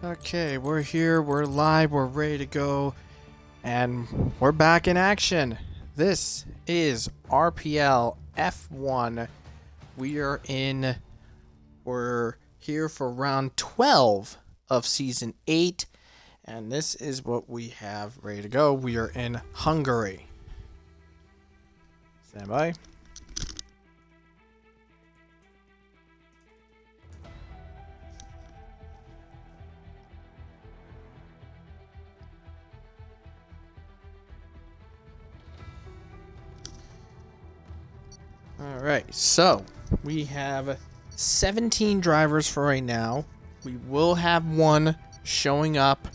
Okay, we're here, we're live, we're ready to go, and we're back in action. This is RPL F1. We're here for round 12 of season 8, and this is what we have ready to go. We are in Hungary. Stand by. Alright, so we have 17 drivers for right now. We will have one showing up.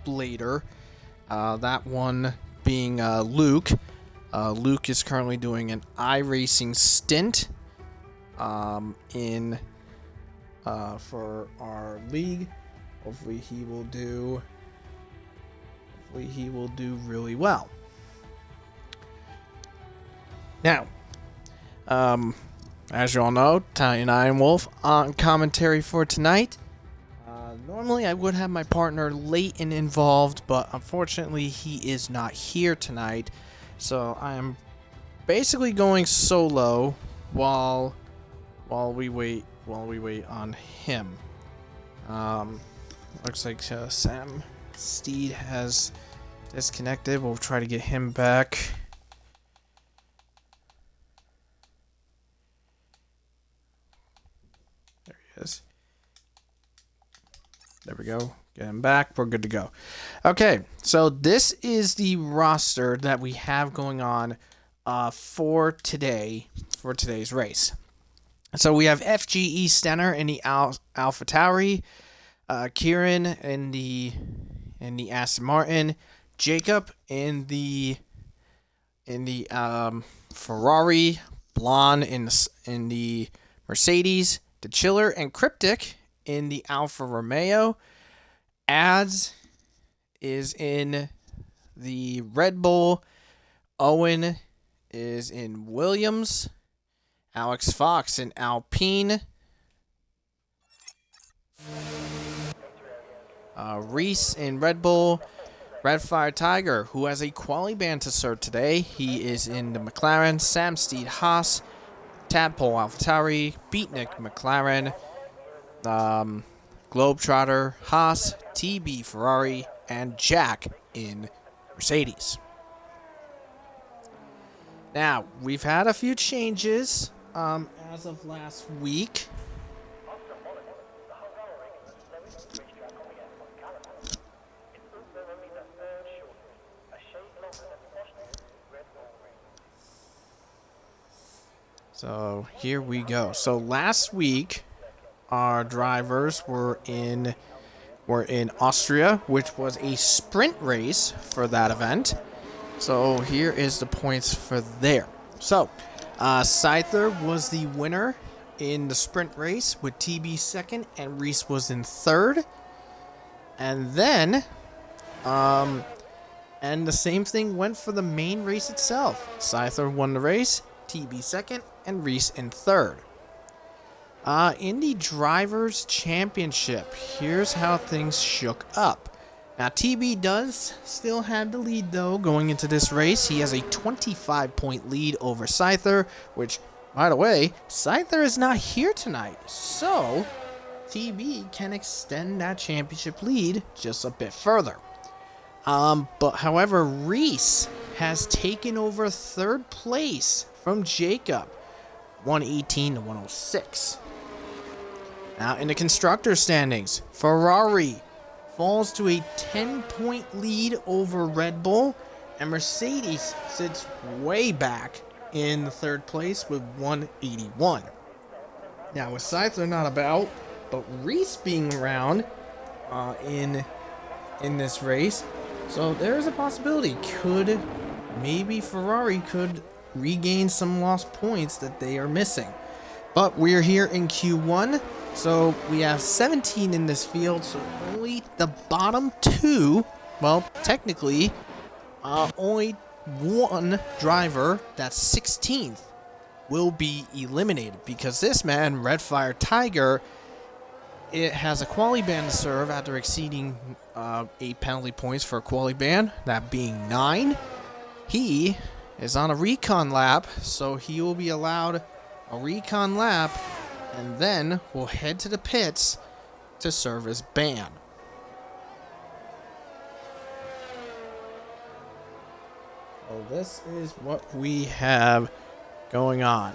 Later. That one being Luke. Luke is currently doing an iRacing stint for our league. Hopefully he will do really well. Now, as you all know, Italian Ironwolf on commentary for tonight. Normally I would have my partner Leighton involved, but unfortunately he is not here tonight. So I am basically going solo while we wait on him. Looks like Sam Steed has disconnected. We'll try to get him back. There he is. There we go. Get him back. We're good to go. Okay, so this is the roster that we have going on for today's race. So we have FGE Stenner in the AlphaTauri, Kieran in the Aston Martin, Jacob in the Ferrari, Blonde in the Mercedes, the Chiller and Cryptic in the Alfa Romeo, Ads is in the Red Bull, Owen is in Williams, Alex Fox in Alpine, Reese in Red Bull, Redfire Tiger, who has a quali ban to serve today. He is in the McLaren, Sam Steed Haas, Tadpole AlphaTauri, Beatnik McLaren, Globetrotter Haas, TB Ferrari, and Jack in Mercedes. Now, we've had a few changes as of last week. So here we go. So last week, our drivers were in Austria, which was a sprint race for that event. So here is the points for there. So Scyther was the winner in the sprint race with TB second, and Reese was in third. And then and the same thing went for the main race itself. Scyther won the race, TB second, and Reese in third. In the Drivers' Championship, here's how things shook up. Now, TB does still have the lead, though, going into this race. He has a 25-point lead over Scyther, which, by the way, Scyther is not here tonight. So, TB can extend that championship lead just a bit further. However, Reese has taken over third place from Jacob, 118 to 106. Now, in the constructor standings, Ferrari falls to a 10-point lead over Red Bull, and Mercedes sits way back in the third place with 181. Now, with Scyther not about, but Reese being around in this race, so there's a possibility. Maybe Ferrari could regain some lost points that they are missing. But we're here in Q1, so we have 17 in this field, so only the bottom two, well, technically, only one driver, that's 16th, will be eliminated, because this man, Redfire Tiger, it has a quality ban to serve after exceeding 8 penalty points for a quality ban, that being 9. He is on a recon lap, so he will be allowed a recon lap, and then will head to the pits to serve his ban. So this is what we have going on.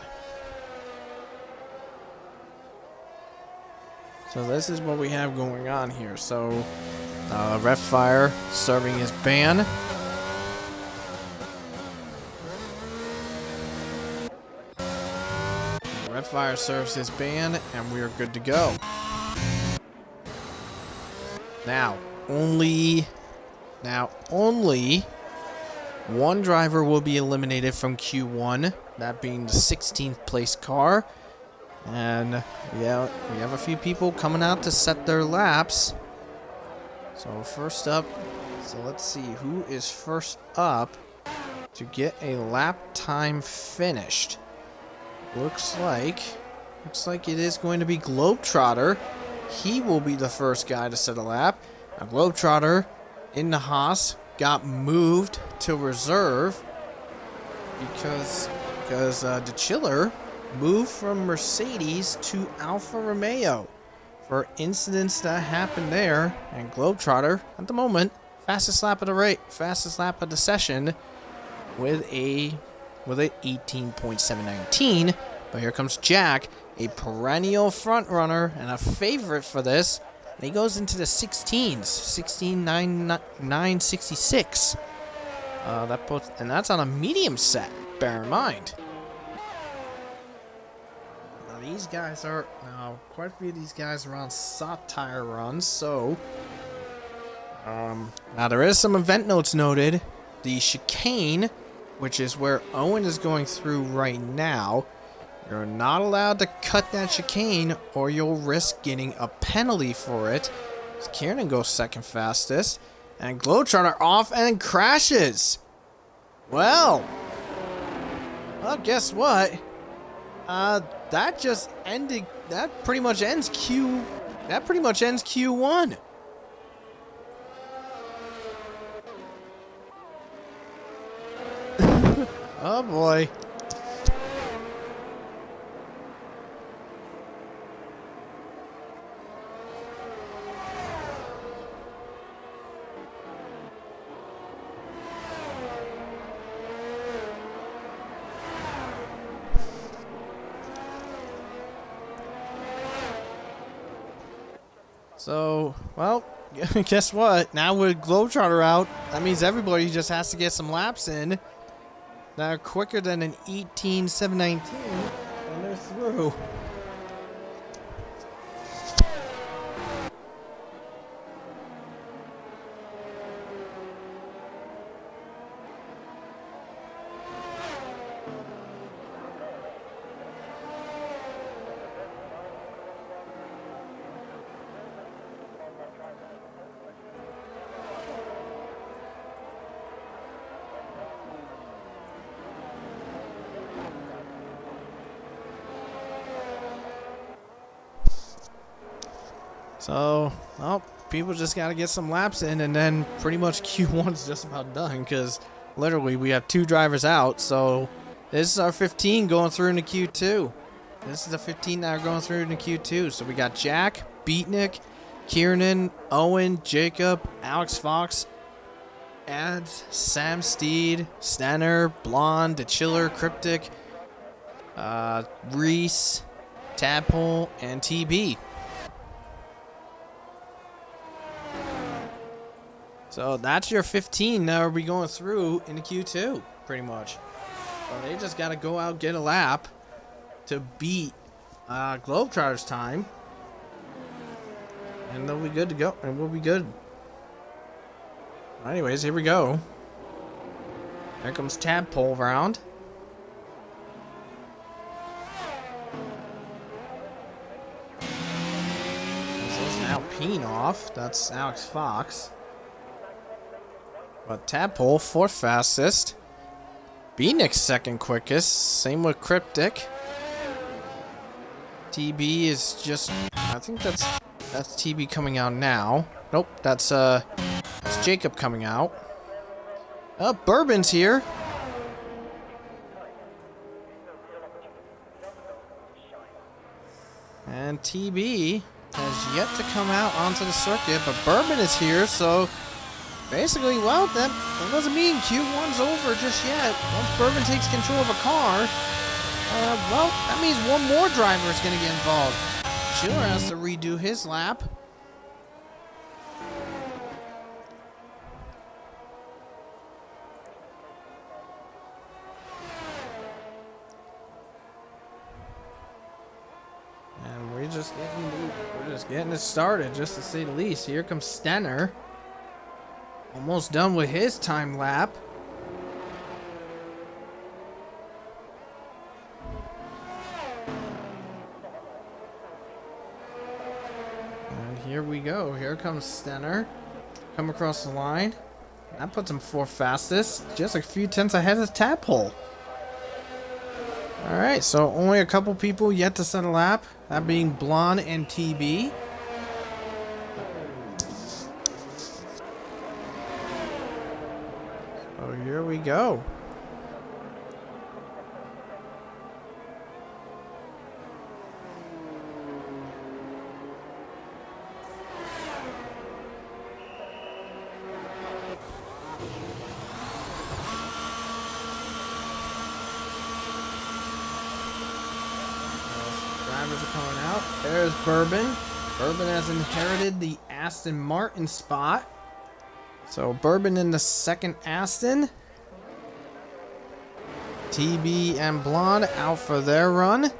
So this is what we have going on here. So, Ref Fire serving his ban. Ref Fire serves his ban, and we are good to go. Now, only one driver will be eliminated from Q1, that being the 16th place car. And yeah, we have a few people coming out to set their laps. So first up, let's see who is first up to get a lap time finished. Looks like it is going to be Globetrotter. He will be the first guy to set a lap. Now, Globetrotter in the Haas got moved to reserve because the Chiller moved from Mercedes to Alfa Romeo for incidents that happened there. And Globetrotter at the moment fastest lap of the session with a 18.719. But here comes Jack, a perennial front runner and a favorite for this. And he goes into the 16s, 16.966. And that's on a medium set. Bear in mind. These guys are quite a few of these guys are on soft tire runs, so now there is some event notes noted. The chicane, which is where Owen is going through right now, you're not allowed to cut that chicane or you'll risk getting a penalty for it. Kieran goes second fastest, and Globetrotter off and crashes. Well, guess what? That just ended. That pretty much ends Q1. Oh boy. So, well, guess what? Now with Globetrotter out, that means everybody just has to get some laps in that are quicker than an 18.719, and they're through. So, well, people just got to get some laps in, and then pretty much Q1's just about done, because literally we have 2 drivers out. So this is our 15 going through into Q2. This is the 15 that are going through into Q2. So we got Jack, Beatnik, Kiernan, Owen, Jacob, Alex Fox, Ads, Sam Steed, Stanner, Blonde, The Chiller, Cryptic, Reese, Tadpole, and TB. So that's your 15 that will be going through in the Q2, pretty much. So they just got to go out, get a lap to beat Globetrotter's time. And they'll be good to go, and we'll be good. Anyways, here we go. Here comes Tadpole round. This is Alpine off. That's Alex Fox. But Tadpole, 4th fastest. Beatnik's 2nd quickest. Same with Cryptic. TB is just, I think that's That's TB coming out now. Nope, that's Jacob coming out. Bourbon's here. And TB has yet to come out onto the circuit, but Bourbon is here, so basically, well, that doesn't mean Q1's over just yet. Once Bourbon takes control of a car, well, that means one more driver is going to get involved. Schiller has to redo his lap. And we're just getting it started, just to say the least. Here comes Stenner. Almost done with his time lap. And here we go. Here comes Stenner. Come across the line. That puts him fourth fastest. Just a few tenths ahead of Tadpole. Alright, so only a couple people yet to set a lap. That being Blonde and TB. So here we go. Drivers are coming out. There's Bourbon. Bourbon has inherited the Aston Martin spot. So Bourbon in the second Aston. TB and Blonde out for their run.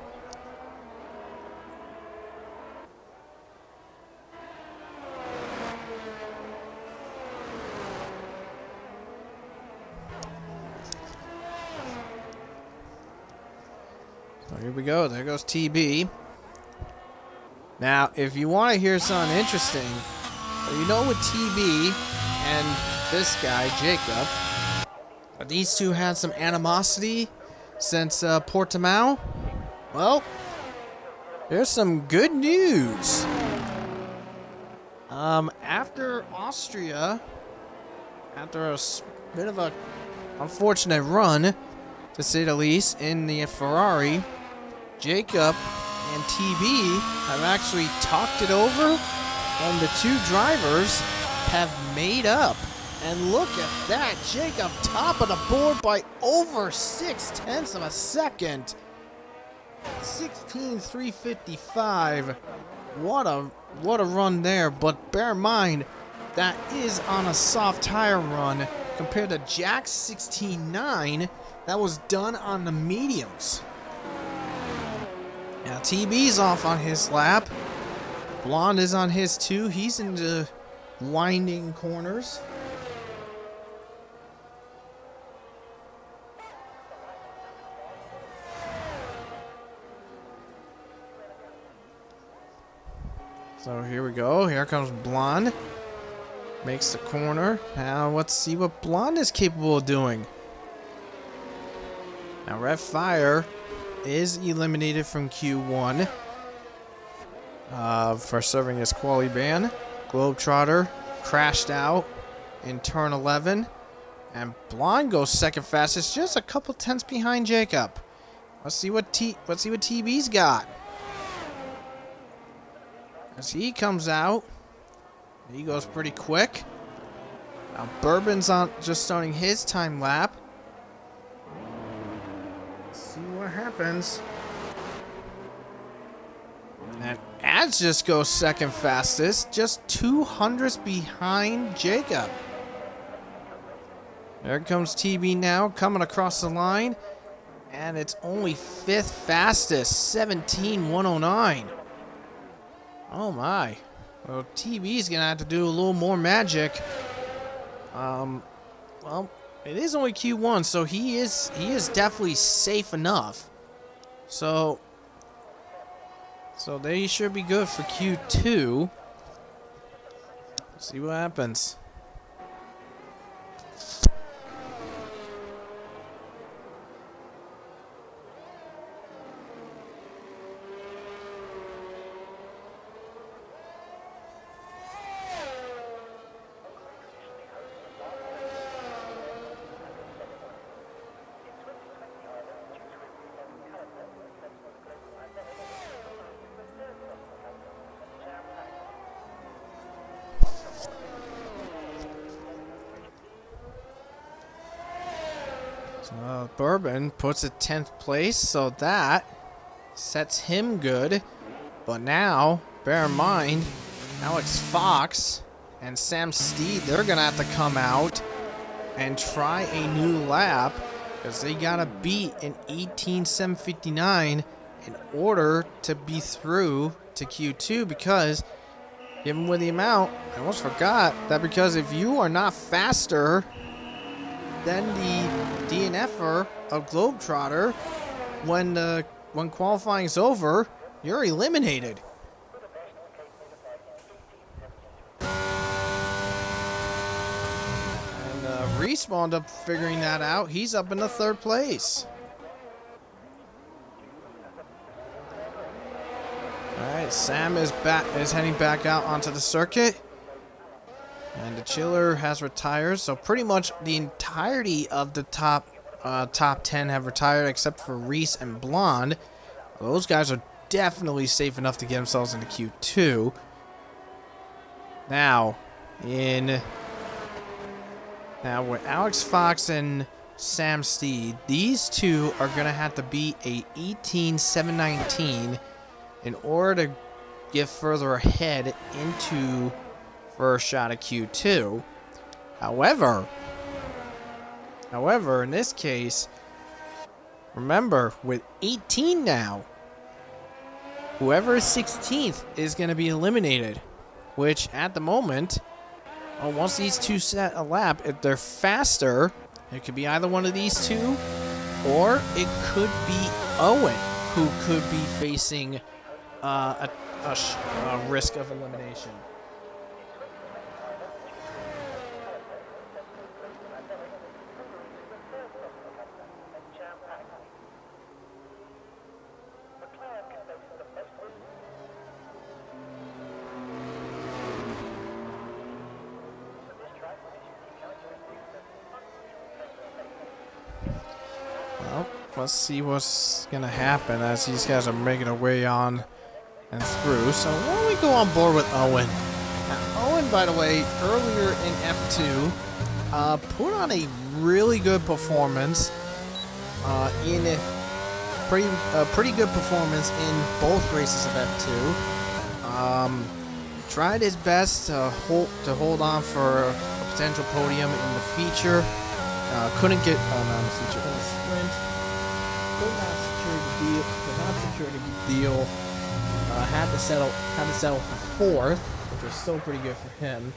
So here we go. There goes TB. Now, if you want to hear something interesting, you know with TB and this guy, Jacob, these two had some animosity since Portimao. Well, there's some good news. After Austria, after a bit of a unfortunate run, to say the least, in the Ferrari, Jacob and TB have actually talked it over, and the two drivers have made up. And look at that, Jacob top of the board by over 0.6 of a second. 16,355. What a run there, but bear in mind that is on a soft tire run compared to Jack's 16.9 that was done on the mediums. Now TB's off on his lap. Blonde is on his too. He's in the winding corners. So here we go. Here comes Blonde. Makes the corner. Now let's see what Blonde is capable of doing. Now Red Fire is eliminated from Q1 for serving his quali ban. Globetrotter crashed out in turn 11. And Blonde goes second fastest, just a couple tenths behind Jacob. Let's see what TB's got. As he comes out, he goes pretty quick. Now Bourbon's just starting his time lap. Let's see what happens. And Ads just goes second fastest, just 200ths behind Jacob. There comes TB now, coming across the line. And it's only fifth fastest, 17,109. Oh my. Well, TB's gonna have to do a little more magic. Well, it is only Q1, so he is definitely safe enough. So they should be good for Q2. See what happens. Bourbon puts it 10th place, so that sets him good. But now, bear in mind, Alex Fox and Sam Steed, they're going to have to come out and try a new lap because they got to beat an 18.759 in order to be through to Q2 because, given with the amount, I almost forgot that because if you are not faster than the DNFer of Globetrotter, when qualifying is over, you're eliminated. And Reese wound up figuring that out. He's up in the 3rd place. Alright, Sam is heading back out onto the circuit. And the Chiller has retired, so pretty much the entirety of the top 10 have retired except for Reese and Blonde. Those guys are definitely safe enough to get themselves into Q2. Now with Alex Fox and Sam Steed, these two are going to have to beat a 18.719 in order to get further ahead into first shot of Q2. However, in this case, remember, with 18 now, whoever is 16th is going to be eliminated, which at the moment, once these two set a lap, if they're faster, it could be either one of these two, or it could be Owen, who could be facing a risk of elimination. Well, let's see what's going to happen as these guys are making their way on and through. So why don't we go on board with Owen? Now, Owen, by the way, earlier in F2, put on a really good performance in a pretty good performance in both races of F2. Tried his best to hold on for a potential podium in the feature. Couldn't get not in the feature, in the sprint. Could not secure the deal. Had to settle for 4th, which was still pretty good for him.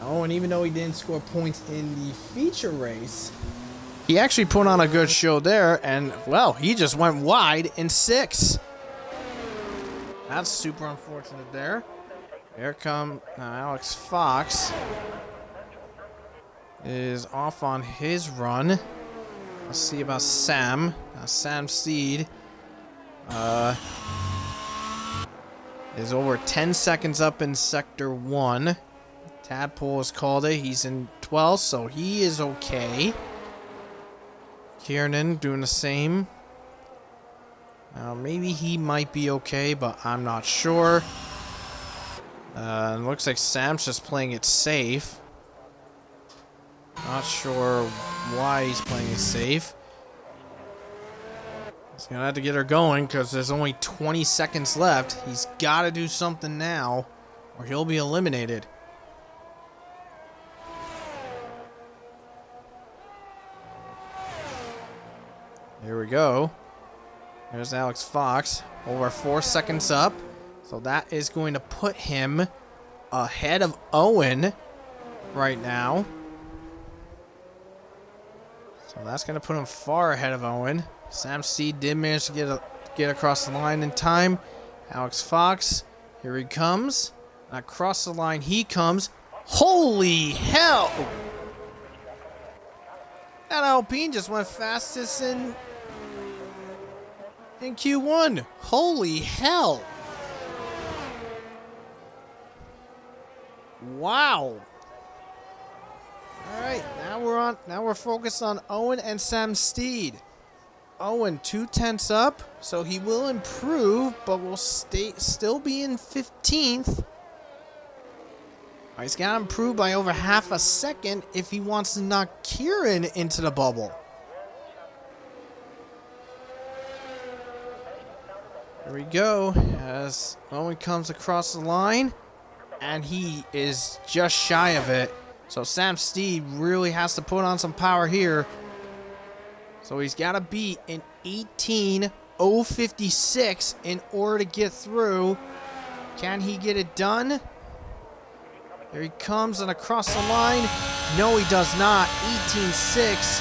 Oh, and even though he didn't score points in the feature race, he actually put on a good show there, and well, he just went wide in 6th. That's super unfortunate there. Here come Alex Fox. Is off on his run. Let's see about Sam. Sam Steed is over 10 seconds up in Sector 1. Tadpole has called it. He's in 12th, so he is okay. Kiernan doing the same. Maybe he might be okay, but I'm not sure. It looks like Sam's just playing it safe. Not sure why he's playing it safe. He's going to have to get her going because there's only 20 seconds left. He's got to do something now or he'll be eliminated. Here we go. There's Alex Fox. Over 4 seconds up. So that is going to put him ahead of Owen right now. So that's going to put him far ahead of Owen. Sam Steed did manage to get across the line in time. Alex Fox, here he comes. Across the line he comes. Holy hell! That Alpine just went fastest in Q1. Holy hell! Wow! All right, now we're focused on Owen and Sam Steed. Owen 2 tenths up, so he will improve, but will still be in 15th. He's got to improve by over half a second if he wants to knock Kieran into the bubble. Here we go, as Owen comes across the line, and he is just shy of it. So Sam Steed really has to put on some power here. So he's got to beat an 18:056 in order to get through. Can he get it done? Here he comes and across the line. No, he does not. 18:6.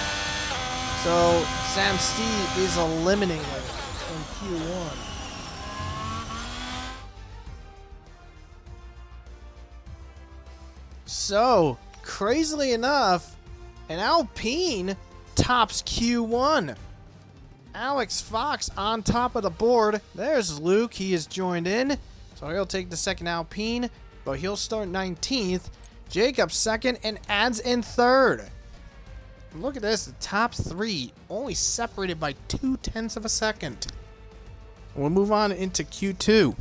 So Sam Steed is eliminated in Q1. So, crazily enough, an Alpine tops Q1. Alex Fox on top of the board. There's Luke. He is joined in. So he'll take the second Alpine, but he'll start 19th. Jacob second and adds in third. Look at this. The top three only separated by 0.2 of a second. We'll move on into Q2.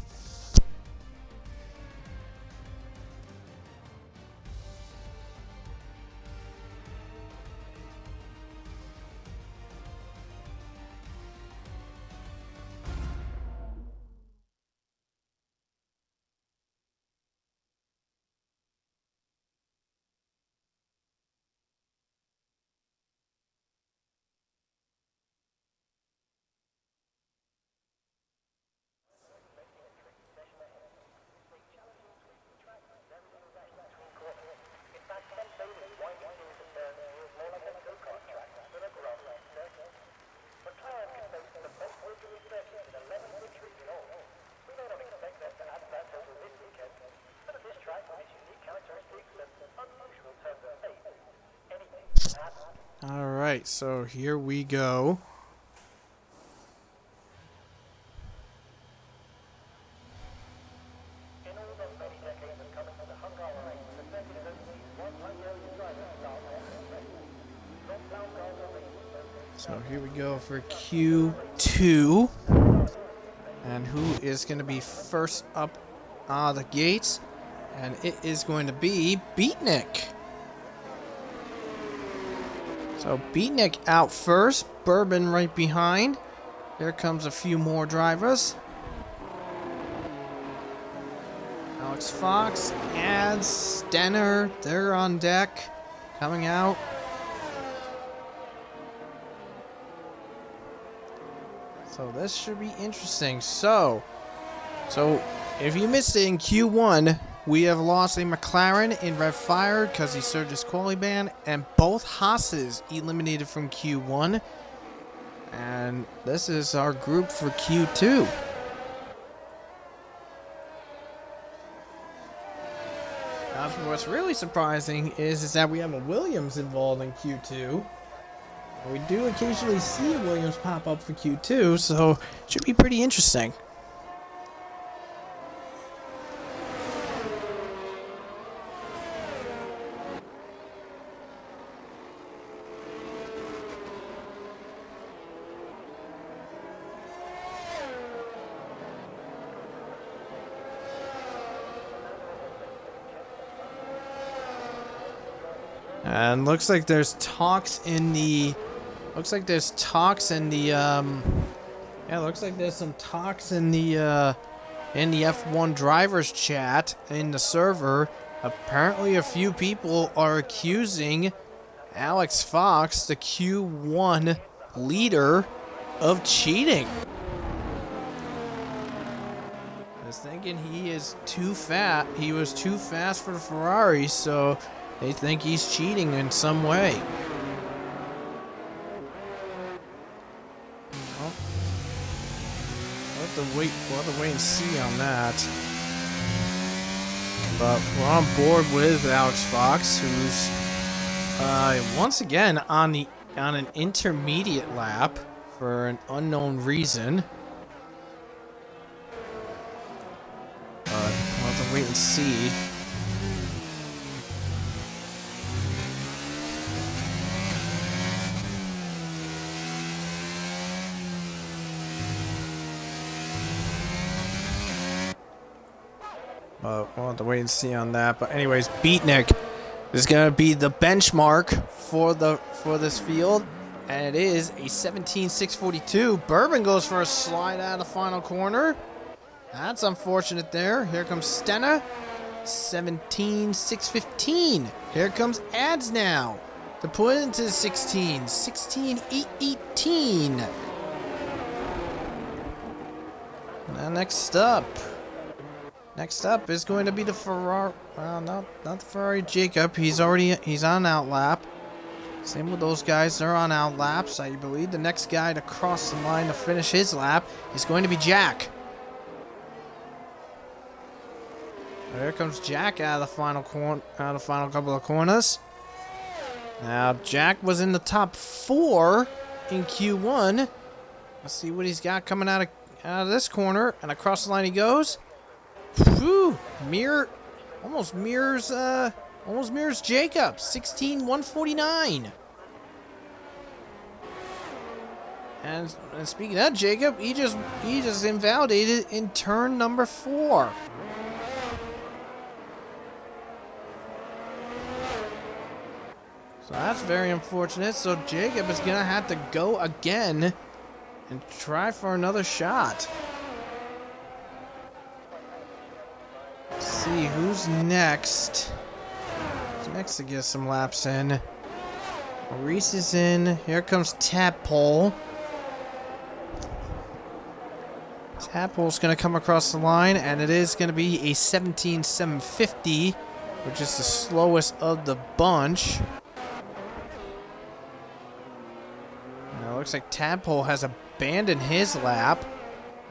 Alright, so here we go. So here we go for Q2. And who is going to be first up the gates? And it is going to be Beatnik. So Beatnik out first, Bourbon right behind. Here comes a few more drivers. Alex Fox, Ads, Stenner, they're on deck, coming out. So this should be interesting. So if you missed it in Q1, we have lost a McLaren in Red Fire because he served his quality ban, and both Haas's eliminated from Q1. And this is our group for Q2. Now, what's really surprising is that we have a Williams involved in Q2. We do occasionally see a Williams pop up for Q2, so it should be pretty interesting. And looks like there's talks in the yeah, looks like there's some talks in the F1 drivers chat in the server. Apparently a few people are accusing Alex Fox, the Q1 leader, of cheating. I was thinking he is too fat. He was too fast for the Ferrari, so they think he's cheating in some way. Well, we'll have to wait and see on that. But we're on board with Alex Fox, who's once again on an intermediate lap for an unknown reason. But we'll have to wait and see. We'll have to wait and see on that. But anyways, Beatnik is going to be the benchmark for this field. And it is a 17.642. Bourbon goes for a slide out of the final corner. That's unfortunate there. Here comes Stenna. 17.615. Here comes Ads now to put it into 16. 16.818. Now next up is going to be the Ferrari. Well, not the Ferrari Jacob. He's on outlap. Same with those guys. They're on outlaps. I believe the next guy to cross the line to finish his lap is going to be Jack. Here comes Jack out of the final couple of corners. Now Jack was in the top 4 in Q1. Let's see what he's got coming out of this corner, and across the line he goes. Whew, almost mirrors Jacob. 16.149. And speaking of Jacob, he just invalidated in turn number 4. So that's very unfortunate. So Jacob is gonna have to go again and try for another shot. Let's see who's next. Who's next to get some laps in? Reese is in. Here comes Tadpole. Tadpole's gonna come across the line, and it is gonna be a 17.750, which is the slowest of the bunch. Looks like Tadpole has abandoned his lap,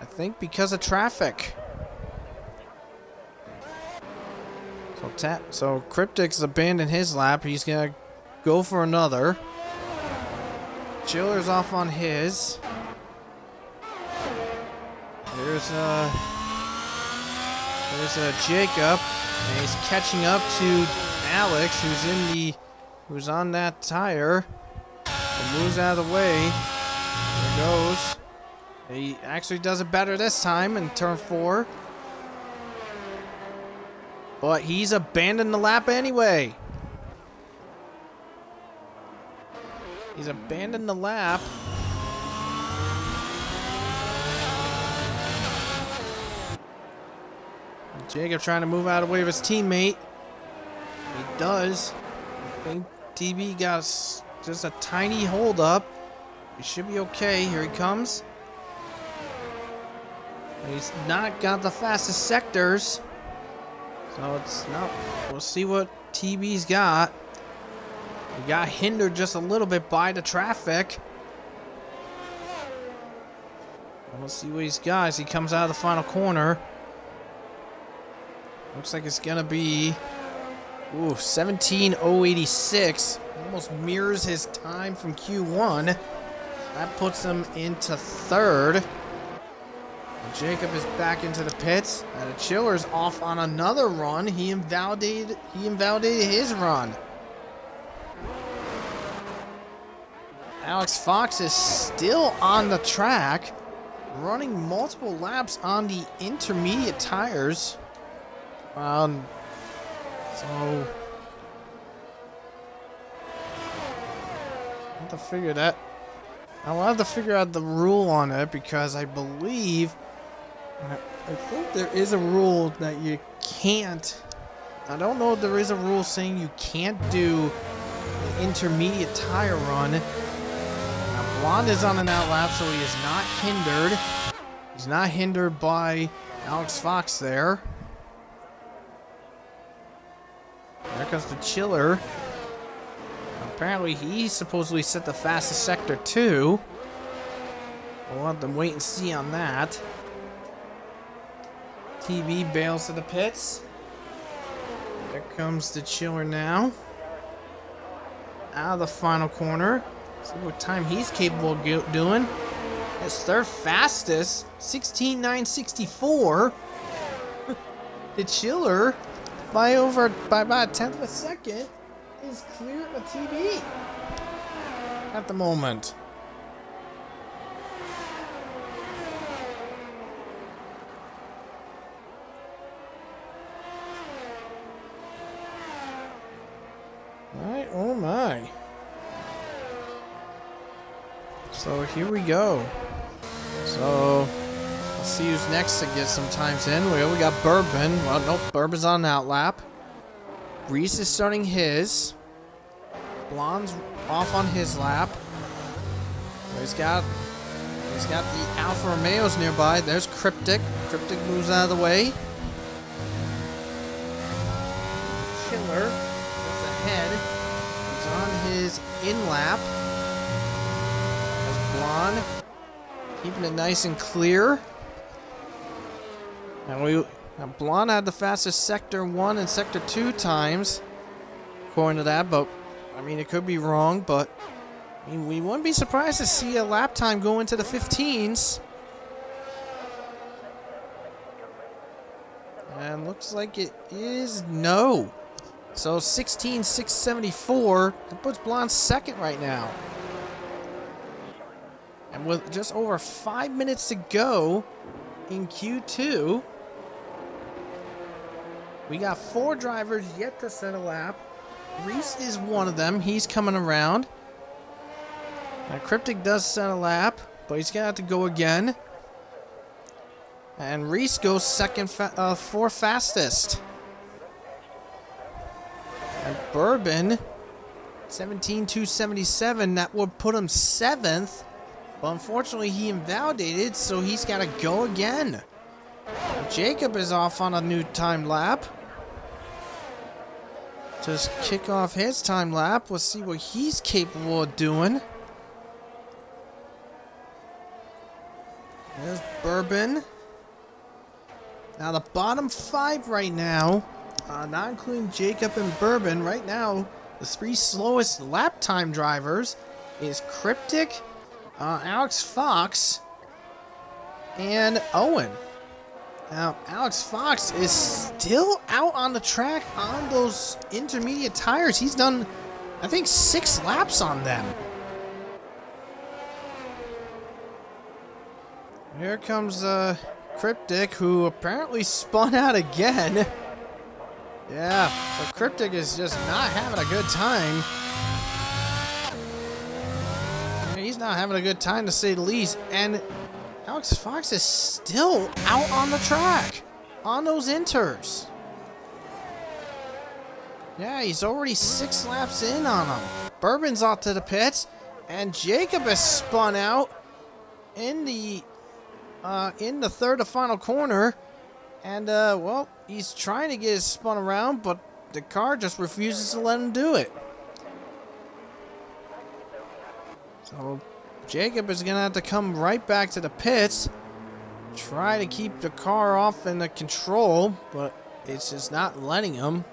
I think because of traffic. So Cryptic's abandoned his lap. He's gonna go for another. Chiller's off on his. There's Jacob, and he's catching up to Alex, who's on that tire. He moves out of the way. There he goes. He actually does it better this time in turn 4. But he's abandoned the lap anyway. He's abandoned the lap. Jacob trying to move out of the way of his teammate. He does. I think TB got just a tiny hold up. He should be okay. Here he comes. He's not got the fastest sectors. So it's not. We'll see what TB's got. He got hindered just a little bit by the traffic. We'll see what he's got as he comes out of the final corner. Looks like it's gonna be 17.086. Almost mirrors his time from Q1. That puts him into 3rd. And Jacob is back into the pits. And the Chiller's off on another run. He invalidated his run. Alex Fox is still on the track, running multiple laps on the intermediate tires. So I'll have to figure out the rule on it, because I think there is a rule that you can't. I don't know if there is a rule saying you can't do an intermediate tire run. Now, Blonde is on an outlap, so he is not hindered. He's not hindered by Alex Fox there. There comes the Chiller. Apparently, he supposedly set the fastest sector too. We'll have to wait and see on that. TV bails to the pits. There comes the Chiller now. Out of the final corner. See what time he's capable of doing. It's 3rd fastest. 16.964. The Chiller, by about a 1/10 of a second, is clear of TV at the moment. Alright, oh my. So here we go. So let's see who's next to get some times in. We got Bourbon. Well, nope, Bourbon's on an outlap. Reese is starting his. Blonde's off on his lap. He's got the Alfa Romeos nearby. There's Cryptic. Cryptic moves out of the way. Killer is ahead. He's on his in lap. There's Blonde. Keeping it nice and clear. And Blonde had the fastest Sector 1 and Sector 2 times, according to that, but I mean, it could be wrong, but I mean, we wouldn't be surprised to see a lap time go into the 15s. And looks like it is no. So 16,674, that puts Blonde second right now. And with just over 5 minutes to go in Q2, we got 4 drivers yet to set a lap. Reese is one of them. He's coming around. Now, Cryptic does set a lap, but he's going to have to go again. And Reese goes second for fastest. And Bourbon, 17,277. That would put him 7th. But unfortunately, he invalidated, so he's got to go again. Jacob is off on a new time lap. Just kick off his time lap. Let's see what he's capable of doing. There's Bourbon. Now the bottom 5 right now, not including Jacob and Bourbon, right now, the 3 slowest lap time drivers is Cryptic, Alex Fox, and Owen. Now, Alex Fox is still out on the track on those intermediate tires. He's done, I think, 6 laps on them. Here comes Cryptic, who apparently spun out again. Yeah, so Cryptic is just not having a good time. He's not having a good time, to say the least. And Alex Fox is still out on the track on those inters. Yeah, he's already 6 laps in on him. Bourbon's off to the pits, and Jacob has spun out in the third to final corner. And well, he's trying to get his spun around, but the car just refuses to let him do it. So Jacob is going to have to come right back to the pits, try to keep the car off in the control, but it's just not letting him.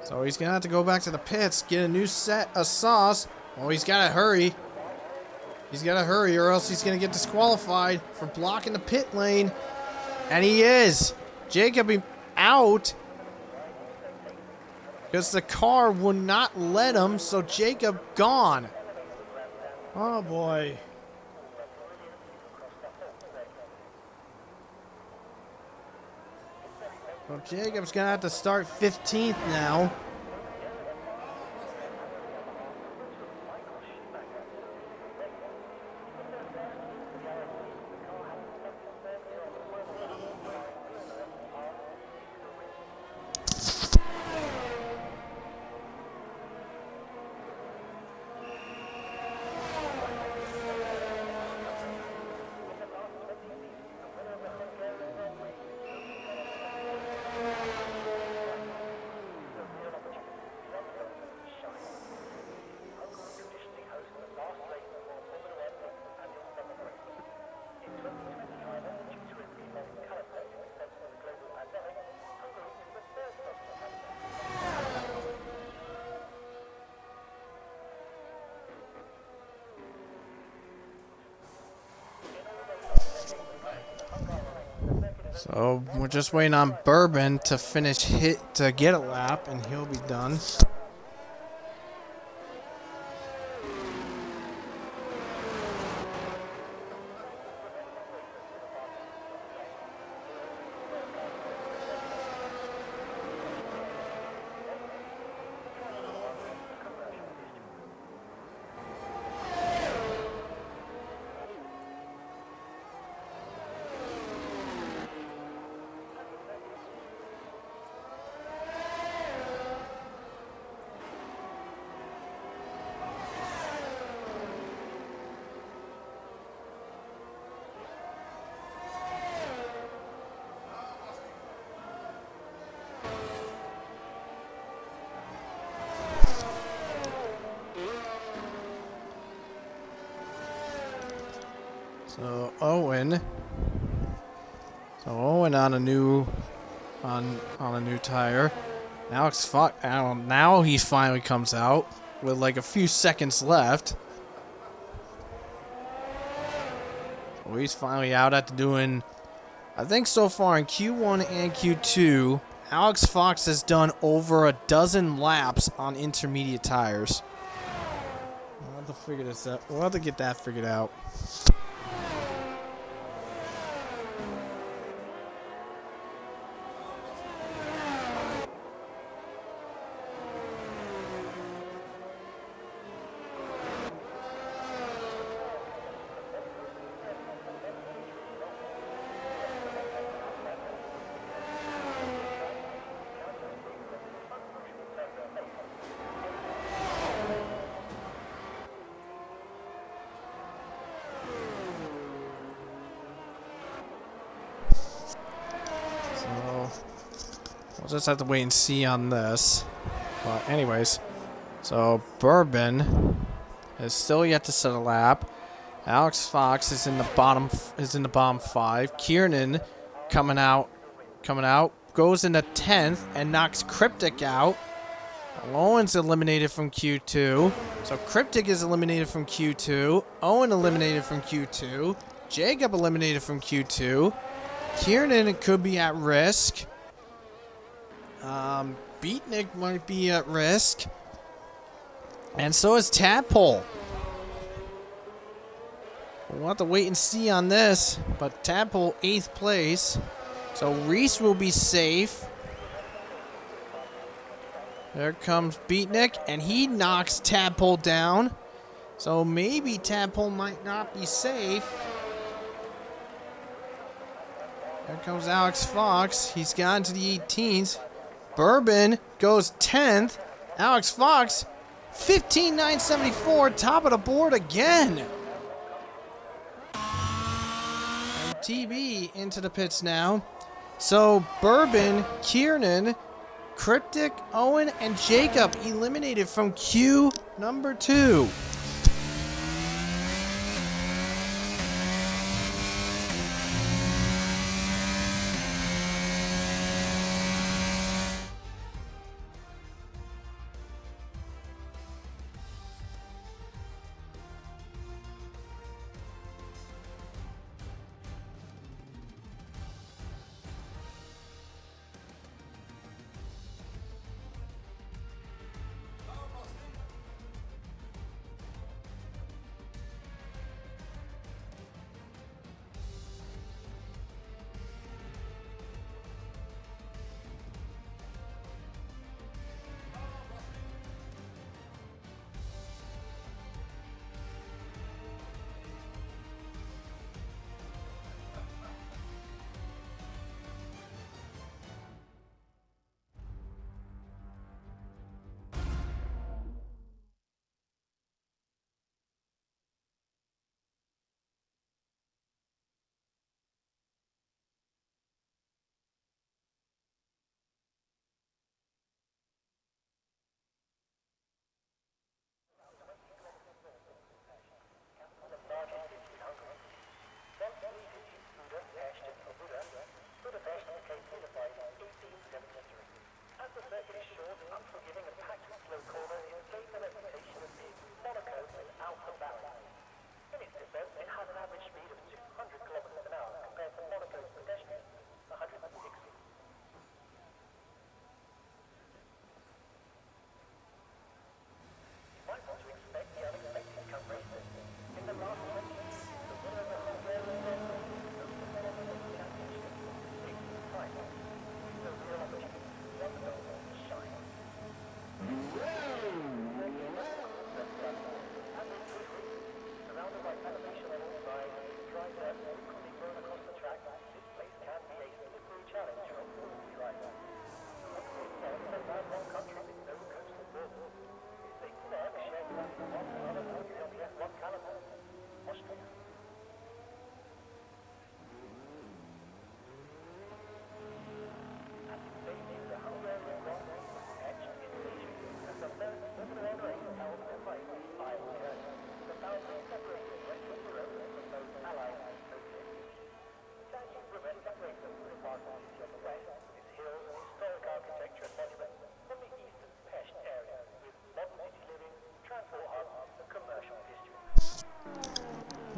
So he's going to have to go back to the pits, get a new set of sauce. Oh, he's got to hurry. He's got to hurry or else he's going to get disqualified for blocking the pit lane. And he is. Jacob out because the car would not let him, so Jacob gone. Oh boy. Well, Jacob's gonna have to start 15th now. So we're just waiting on Bourbon to to get a lap, and he'll be done. So Owen. So Owen on a new tire. Alex Fox. Now he finally comes out with like a few seconds left. So he's finally out after doing, I think so far in Q1 and Q2, Alex Fox has done over a dozen laps on intermediate tires. We'll have to figure this out. We'll have to get that figured out. We'll just have to wait and see on this. But anyways, so Bourbon is still yet to set a lap. Alex Fox is in the bottom 5. Kiernan coming out, goes into 10th and knocks Cryptic out. Owen's eliminated from Q2. So Cryptic is eliminated from Q2. Owen eliminated from Q2. Jacob eliminated from Q2. Kiernan could be at risk. Beatnik might be at risk. And so is Tadpole. We'll have to wait and see on this. But Tadpole 8th place. So Reese will be safe. There comes Beatnik. And he knocks Tadpole down. So maybe Tadpole might not be safe. There comes Alex Fox. He's gotten to the 18s. Bourbon goes 10th. Alex Fox, 15,974, top of the board again. And TB into the pits now. So Bourbon, Kiernan, Cryptic, Owen, and Jacob eliminated from Q number 2.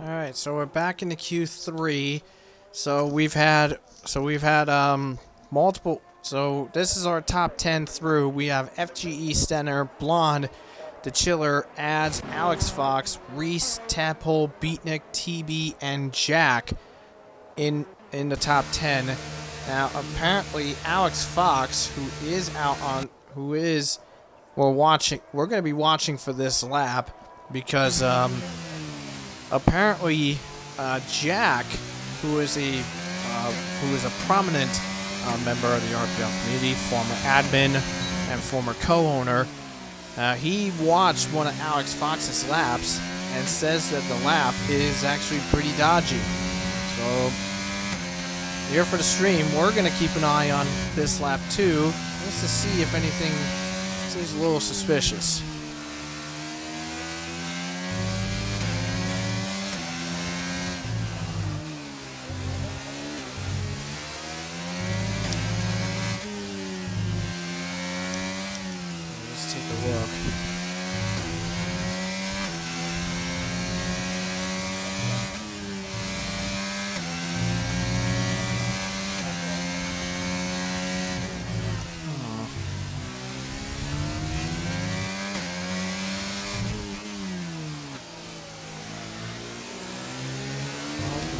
Alright, so we're back into Q3. So we've had multiple. So this is our top 10 through. We have FGE, Stenner, Blonde, The Chiller, Ads, Alex Fox, Reese, Tadpole, Beatnik, TB, and Jack in the top 10. Now apparently Alex Fox, we're gonna be watching for this lap because apparently Jack, who is a prominent member of the RPL community, former admin and former co-owner, he watched one of Alex Fox's laps and says that the lap is actually pretty dodgy. So here for the stream, we're going to keep an eye on this lap too, just to see if anything seems a little suspicious. Let's take a look.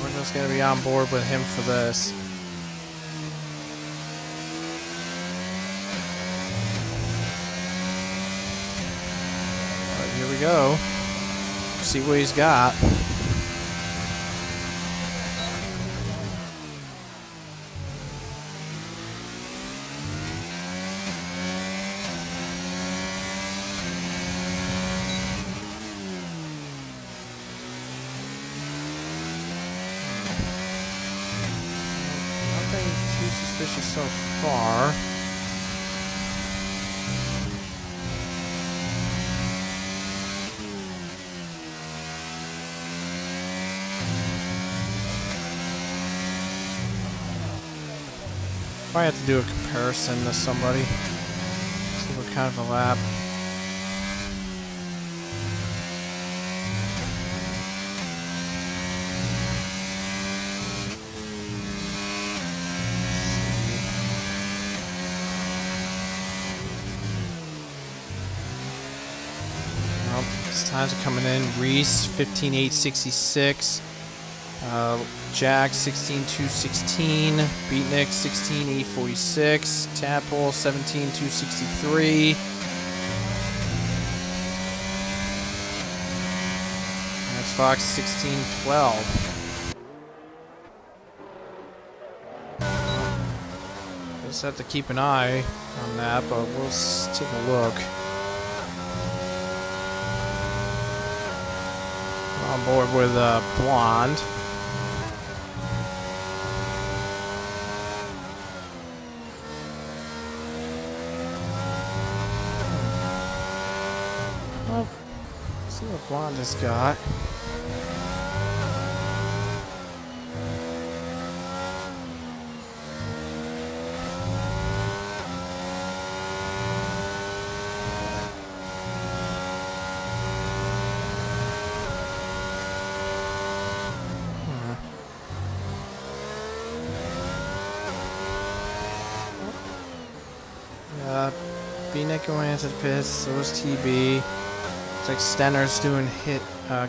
We're just going to be on board with him for this. Alright, here we go. See what he's got. Suspicious so far. Probably have to do a comparison to somebody. See what kind of a lap. Times are coming in. Reese 15.866, Jack 16.216, Beatnik 16.846, Tadpole 17.263, Alex Fox 16.12. Just have to keep an eye on that, but we'll take a look. On board with Blonde. Well, let's see what Blonde has got. Beatnik going into the pits, so is TB. Looks like Stenner's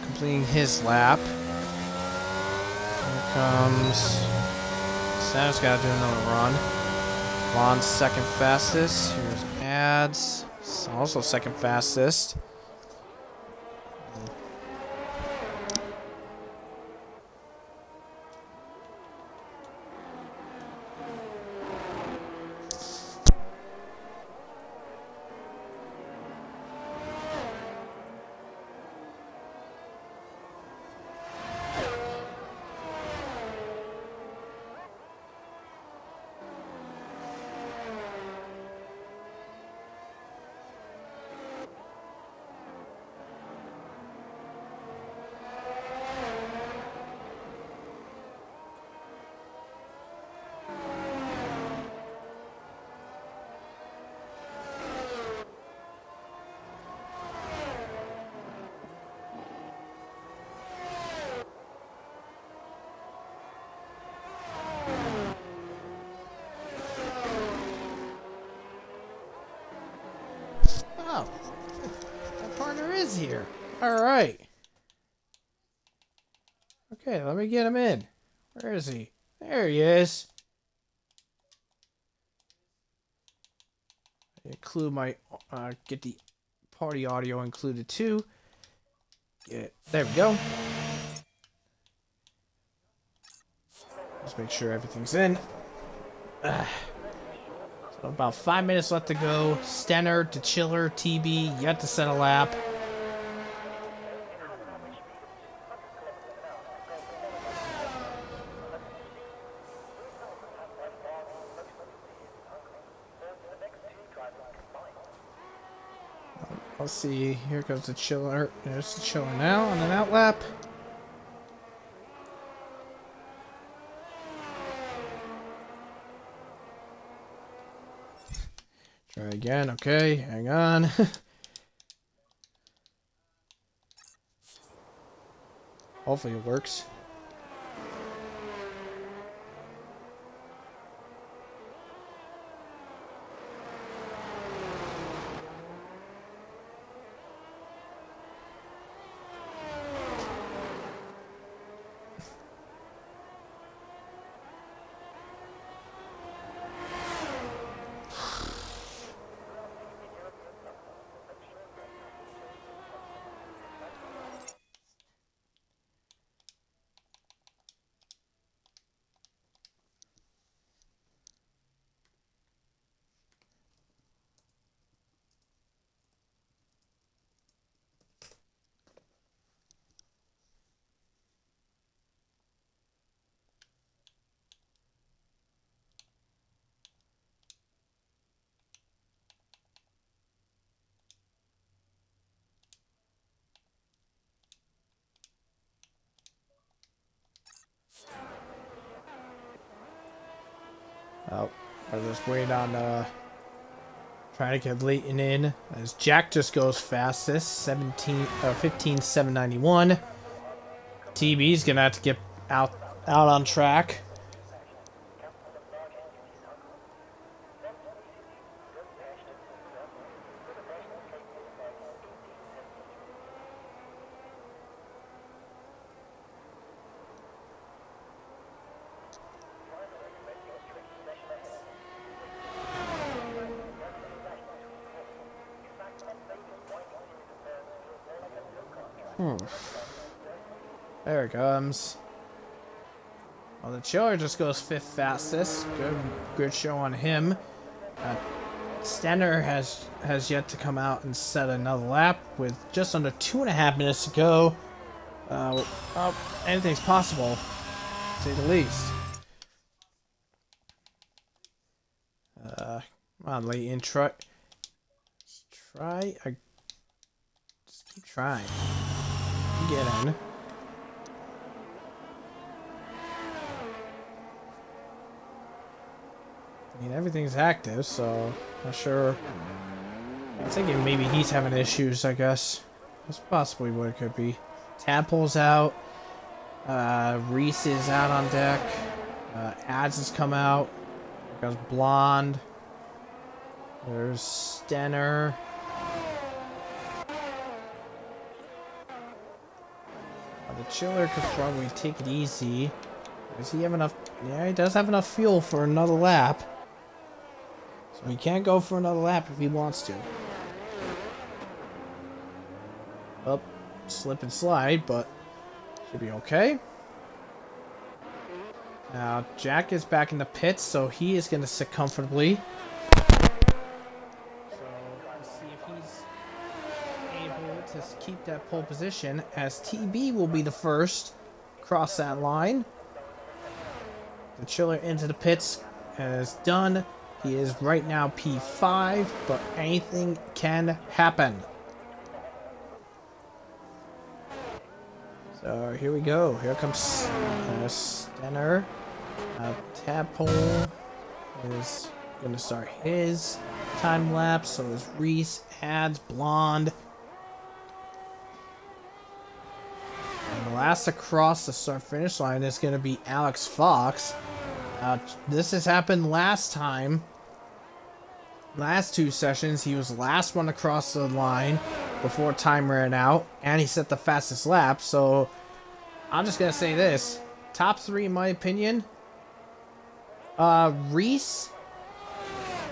completing his lap. Here comes... Stenner's got to do another run. Blonde's second fastest. Here's Ads. Also second fastest. is here. All right. Okay, let me get him in. Where is he? There he is. Include my get the party audio included too. There we go. Just make sure everything's in. So about 5 minutes left to go. Stenner to Chiller, TB yet to set a lap. Let's see. Here comes the Chiller. There's the Chiller now on an out lap. Try again. Okay, hang on. Hopefully it works. Oh, I just wait on trying to get Leighton in as Jack just goes fastest 15,791. TB's gonna have to get out on track. There it comes. Well, the Chiller just goes 5th fastest. Good show on him. Stenner has yet to come out and set another lap with just under 2.5 minutes to go. Well, anything's possible, to say the least. Come on, Leighton, try. Just keep trying. Get in. I mean, everything's active, so not sure. I'm thinking maybe he's having issues, I guess. That's possibly what it could be. Tadpole's out. Reese is out on deck. Ads has come out. There goes Blonde. There's Stenner. The Chiller could probably take it easy. Does he have enough? Yeah, he does have enough fuel for another lap. So he can't go for another lap if he wants to. Up, slip and slide, but should be okay. Now, Jack is back in the pits, so he is going to sit comfortably. So, let's see if he's able to keep that pole position, as TB will be the first cross that line. The Chiller into the pits is done. He is right now P5, but anything can happen. So here we go. Here comes Stenner. Tadpole is going to start his time lapse. So is Reese, Ads, Blonde. And the last across the start-finish line is going to be Alex Fox. This has happened last time. Last 2 sessions, he was the last one across the line. before time ran out, and he set the fastest lap. So I'm just gonna say this: top three, in my opinion. Reese.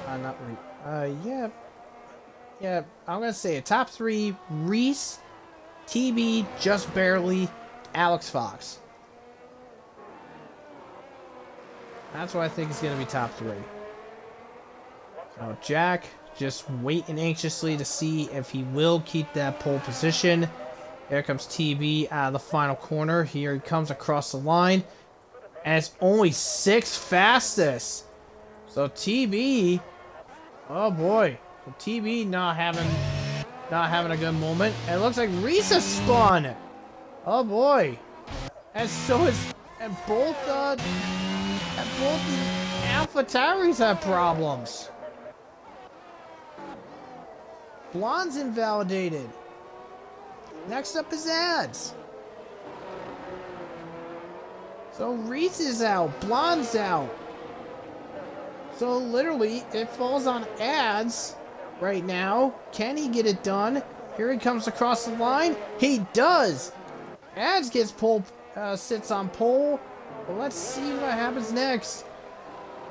Not Reese. Yeah. I'm gonna say it. Top three: Reese, TB, just barely, Alex Fox. That's what I think is gonna be top three. So Jack just waiting anxiously to see if he will keep that pole position. Here comes TB out of the final corner. Here he comes across the line. And it's only 6th fastest. So TB, oh boy. So TB not having a good moment. And it looks like Reese has spun. Oh boy. And so it's both the AlphaTauris have problems. Blonde's invalidated. Next up is Ads. So Reese is out. Blonde's out. So literally, it falls on Ads right now. Can he get it done? Here he comes across the line. He does. Ads gets pole, sits on pole. Well, let's see what happens next.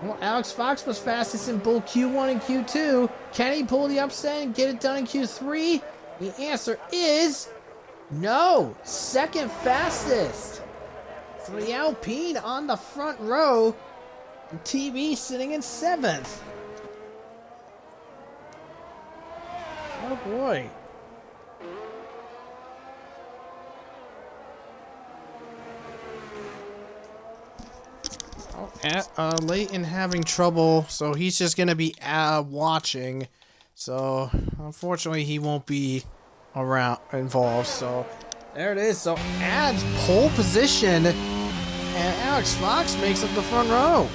Well, Alex Fox was fastest in both Q1 and Q2. Can he pull the upset and get it done in Q3? The answer is no. 2nd fastest. So the Alpine on the front row. And TB sitting in 7th. Oh boy. Leighton having trouble, so he's just gonna be watching. So unfortunately, he won't be involved. So there it is. So Ads pole position, and Alex Fox makes up the front row.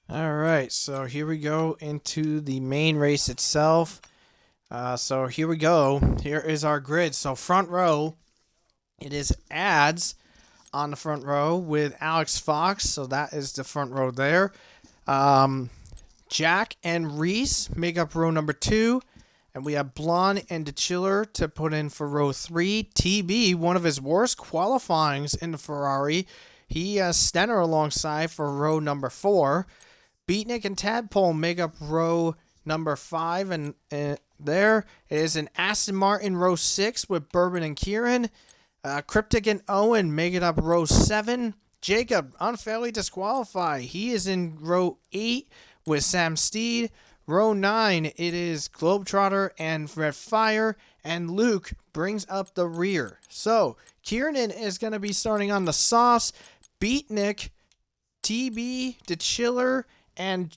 Alright, so here we go into the main race itself. So here we go. Here is our grid. So front row, it is Ads on the front row with Alex Fox. So that is the front row there. Jack and Reese make up row number 2. And we have Blonde and DeChiller to put in for row 3. TB, one of his worst qualifyings in the Ferrari. He has Stenner alongside for row number 4. Beatnik and Tadpole make up row number 5, and there is an Aston Martin row 6 with Bourbon and Kieran. Cryptic and Owen make it up row 7. Jacob, unfairly disqualified. He is in row 8 with Sam Steed. Row 9, it is Globetrotter and Red Fire, and Luke brings up the rear. So, Kieran is going to be starting on the softs. Beatnik, TB, DeChiller, and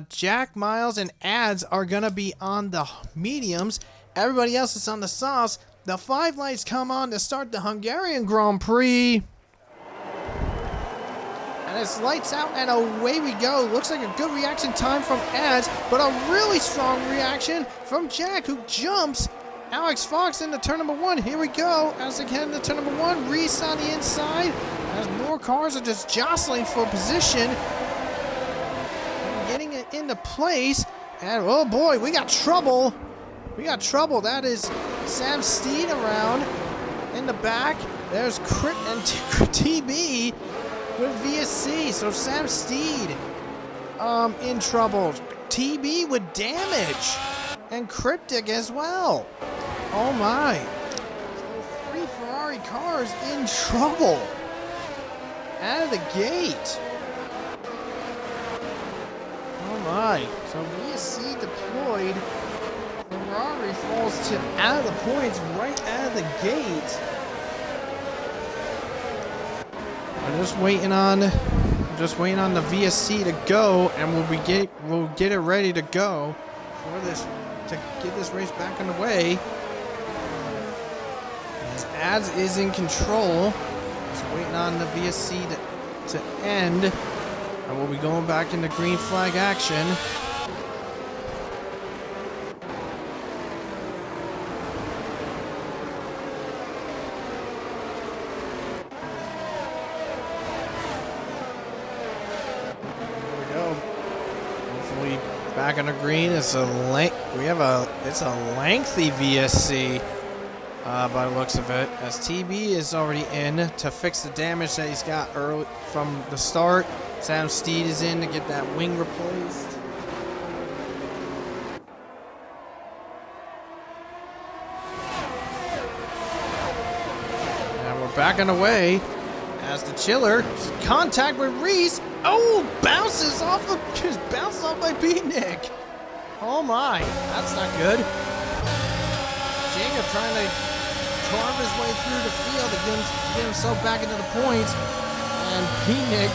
Jack, Miles, and Ads are going to be on the mediums. Everybody else is on the softs. The 5 lights come on to start the Hungarian Grand Prix. And it's lights out and away we go. Looks like a good reaction time from Ads, but a really strong reaction from Jack, who jumps Alex Fox into turn number 1. Here we go. As they get into turn number 1, Reese on the inside. As more cars are just jostling for position. And getting it into place. And oh boy, we got trouble. We got trouble. That is Sam Steed around in the back. There's Crit and TB with VSC. So Sam Steed in trouble. TB with damage. And Cryptic as well. Oh my. So 3 Ferrari cars in trouble. Out of the gate. Oh my. So VSC deployed. Ferrari falls to out of the points right out of the gate. I'm just waiting on the VSC to go, and we'll get it ready to go for this to get this race back underway. As Ads is in control, just waiting on the VSC to end, and we'll be going back into green flag action. Back on the green. It's a lengthy VSC by the looks of it, as TB is already in to fix the damage that he's got early from the start. Sam Steed is in to get that wing replaced. And we're back on the way as the chiller contact with Reese. Oh, bounces off by Beatnik. Oh my, that's not good. Jacob trying to carve his way through the field to get himself back into the points. And Beatnik,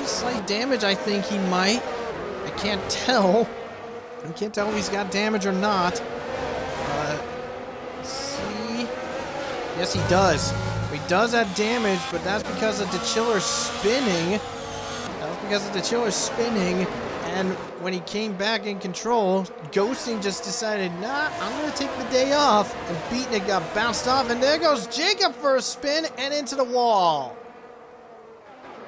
slight damage, I think he might. I can't tell. I can't tell if he's got damage or not. See? Yes, he does. He does have damage, but that's because of the chiller spinning. And when he came back in control, Ghosting just decided, nah, I'm going to take the day off. And Beatnik got bounced off, and there goes Jacob for a spin and into the wall.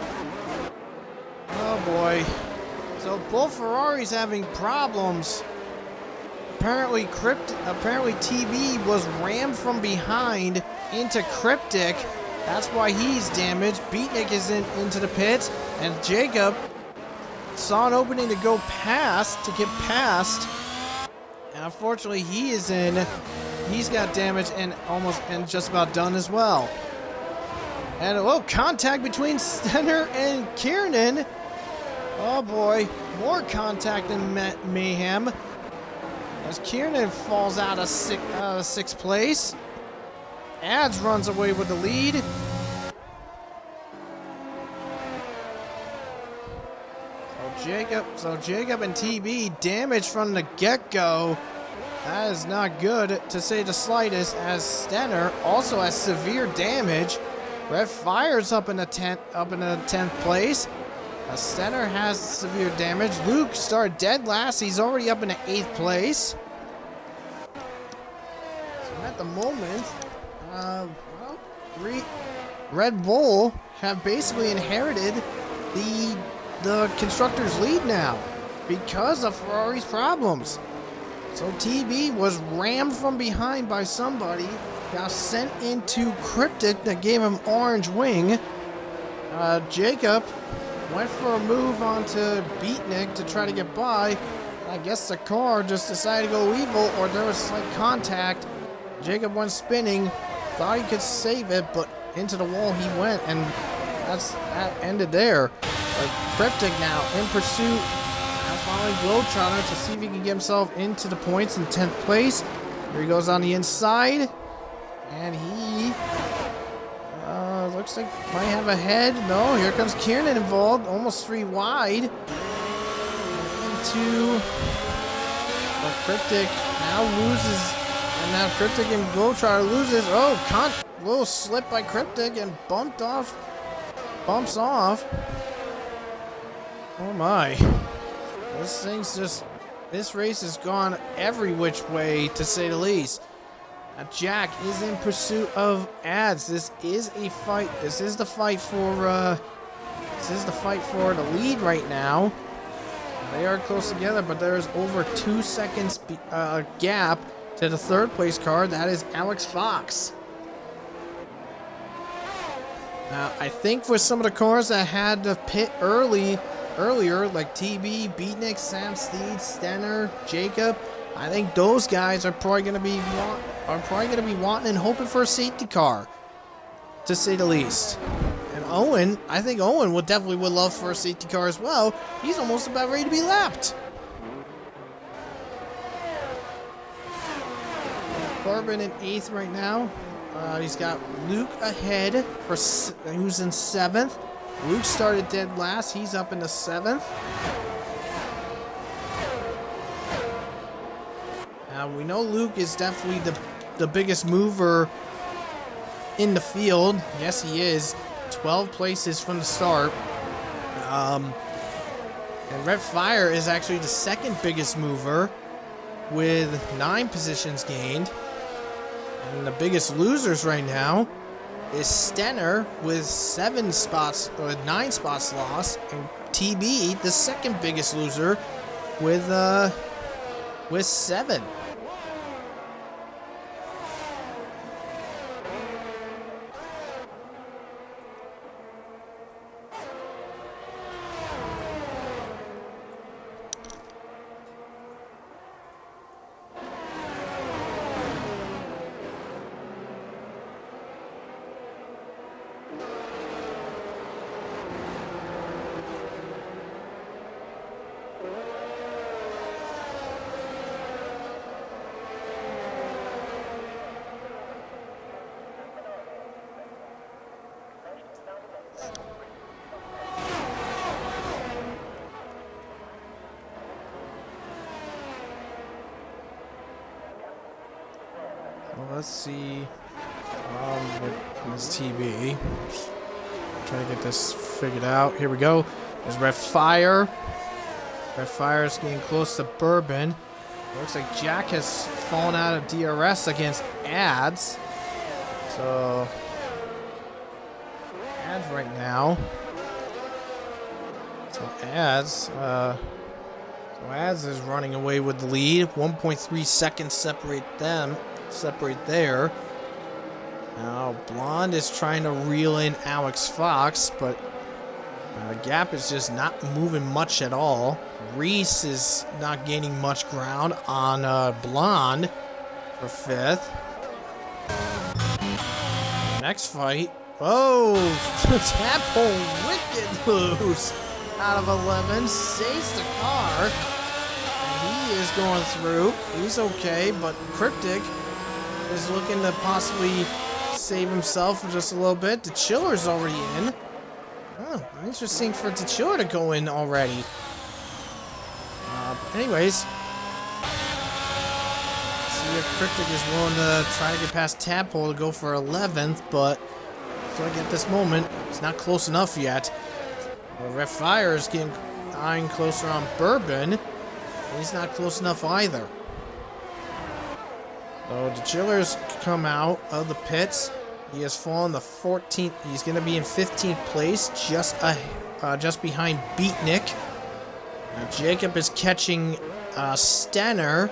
Oh boy. So both Ferraris having problems. Apparently TB was rammed from behind into Cryptic. That's why he's damaged. Beatnik is into the pits, and Jacob saw an opening to get past. And unfortunately, he is in. He's got damage and just about done as well. And contact between Stenner and Kiernan. Oh boy, more contact and mayhem. As Kiernan falls out of sixth place. Ads runs away with the lead. So Jacob and TB damaged from the get-go. That is not good, to say the slightest, as Stenner also has severe damage. Red Fire's up in the 10th place. Stenner has severe damage. Luke started dead last. He's already up in the 8th place. So at the moment, Red Bull have basically inherited the constructors' lead now because of Ferrari's problems. So TB was rammed from behind by somebody, got sent into Cryptic that gave him orange wing. Jacob went for a move onto Beatnik to try to get by. I guess the car just decided to go evil, or there was slight contact. Jacob went spinning, thought he could save it, but into the wall he went, and that ended there. Cryptic now in pursuit, now following Globetrotter to see if he can get himself into the points in 10th place. Here he goes on the inside, and he looks like might have a head. No, here comes Kiernan involved, almost 3 wide. Into Cryptic now loses, and now Cryptic and Globetrotter loses. Oh, little slip by Cryptic and bumps off. Oh my. This thing's just This race has gone every which way, to say the least. Now, Jack is in pursuit of ads. This is a fight. This is the fight for the lead right now. They are close together, but there is over 2 seconds gap to the third place car. That is Alex Fox. Now, I think for some of the cars that had to pit earlier, like TB, Beatnik, Sam Steed, Stenner, Jacob, I think those guys are probably going to be wanting and hoping for a safety car, to say the least. And Owen, I think Owen would love for a safety car as well. He's almost about ready to be lapped. Corbin in 8th right now. He's got Luke ahead, who's in 7th. Luke started dead last. He's up into 7th. Now, we know Luke is definitely the biggest mover in the field. Yes, he is. 12 places from the start. And Red Fire is actually the second biggest mover with 9 positions gained. And the biggest losers right now is Stenner with 9 spots lost, and TB, the second biggest loser, with 7. Well, let's see. With this TB. Try to get this figured out. Here we go. There's Red Fire. Red Fire is getting close to Bourbon. Looks like Jack has fallen out of DRS against Ads. So Ads right now. So Ads is running away with the lead. 1.3 seconds separate there. Now Blonde is trying to reel in Alex Fox, but the gap is just not moving much at all. Reese is not gaining much ground on Blonde for 5th. Next fight. Oh, Tadpole wicked loose out of 11. Saves the car. And he is going through. He's okay, but Cryptic is looking to possibly save himself for just a little bit. The Chiller's already in. Oh, interesting for the Chiller to go in already. Anyways, see if Cryptic is willing to try to get past Tadpole to go for 11th, but I feel like at this moment, it's not close enough yet. Red Fire is eyeing closer on Bourbon, and he's not close enough either. So the Chillers come out of the pits. He has fallen to 14th. He's going to be in 15th place, just behind Beatnik. Now Jacob is catching Stenner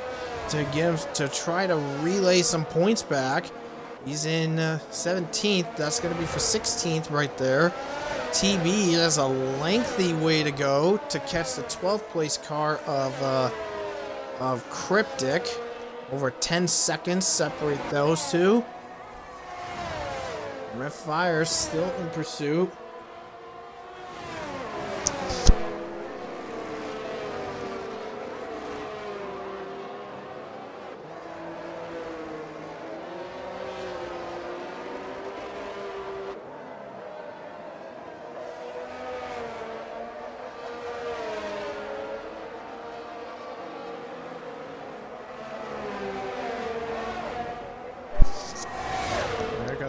to try to relay some points back. He's in 17th. That's going to be for 16th right there. TB has a lengthy way to go to catch the 12th place car of Cryptic. Over 10 seconds separate those two. Red Fire still in pursuit.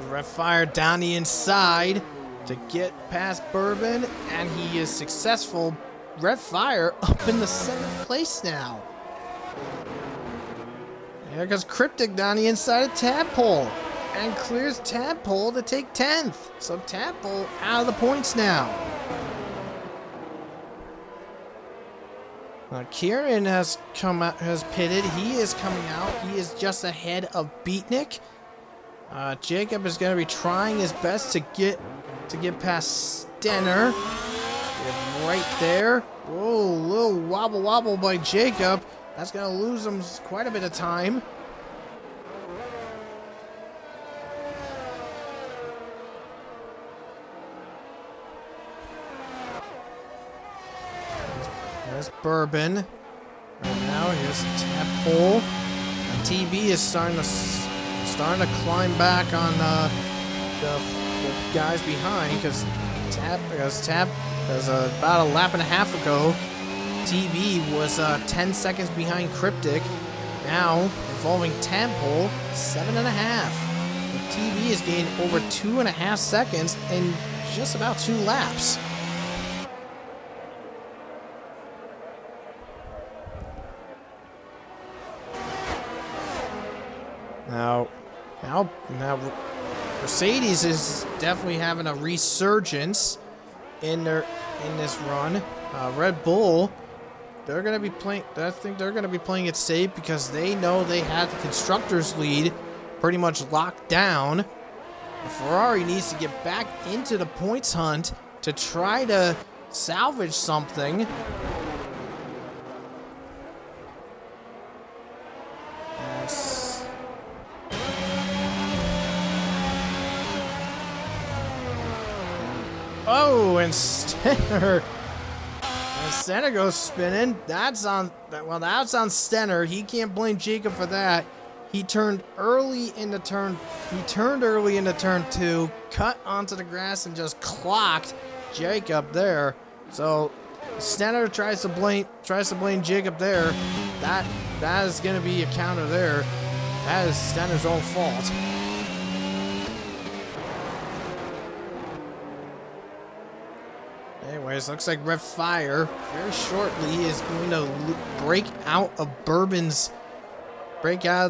Red Fire down the inside to get past Bourbon, and he is successful. Red Fire up in the 7th place now. There goes Cryptic down the inside of Tadpole. And clears Tadpole to take 10th. So Tadpole out of the points now. Kieran has pitted. He is coming out. He is just ahead of Beatnik. Jacob is going to be trying his best to get past Stenner. Right there. Whoa, little wobble by Jacob. That's going to lose him quite a bit of time. There's Bourbon. Right now, here's Tadpole. And TB is starting to climb back on the guys behind because about a lap and a half ago, TB was 10 seconds behind Cryptic. Now, involving Tadpole, 7.5. TB is gained over 2.5 seconds in just about 2 laps. Now, Mercedes is definitely having a resurgence in this run. Red Bull, they're going to be playing. I think they're going to be playing it safe because they know they had the constructors lead pretty much locked down. Ferrari needs to get back into the points hunt to try to salvage something. Oh, and Stenner goes spinning. That's on Stenner. He can't blame Jacob for that. He turned early into turn 2, cut onto the grass and just clocked Jacob there. So Stenner tries to blame Jacob there. That is going to be a counter there. That is Stenner's own fault. Anyways, looks like Red Fire very shortly is going to break out of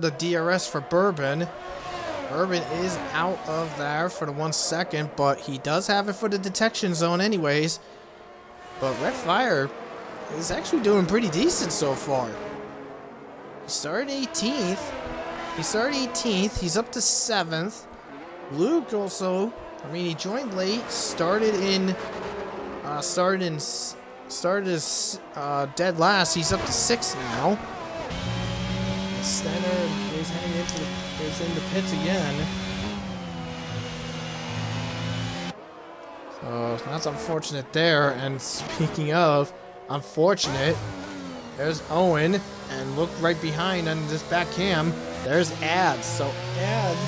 the DRS for Bourbon. Bourbon is out of there for the 1 second, but he does have it for the detection zone anyways. But Red Fire is actually doing pretty decent so far. He started 18th. He's up to 7th. Luke also, he joined late, started as dead last. He's up to 6th now. Stenner is in the pits again. So that's unfortunate there. And speaking of unfortunate, there's Owen, and look right behind on this back cam. There's Ads. So Ads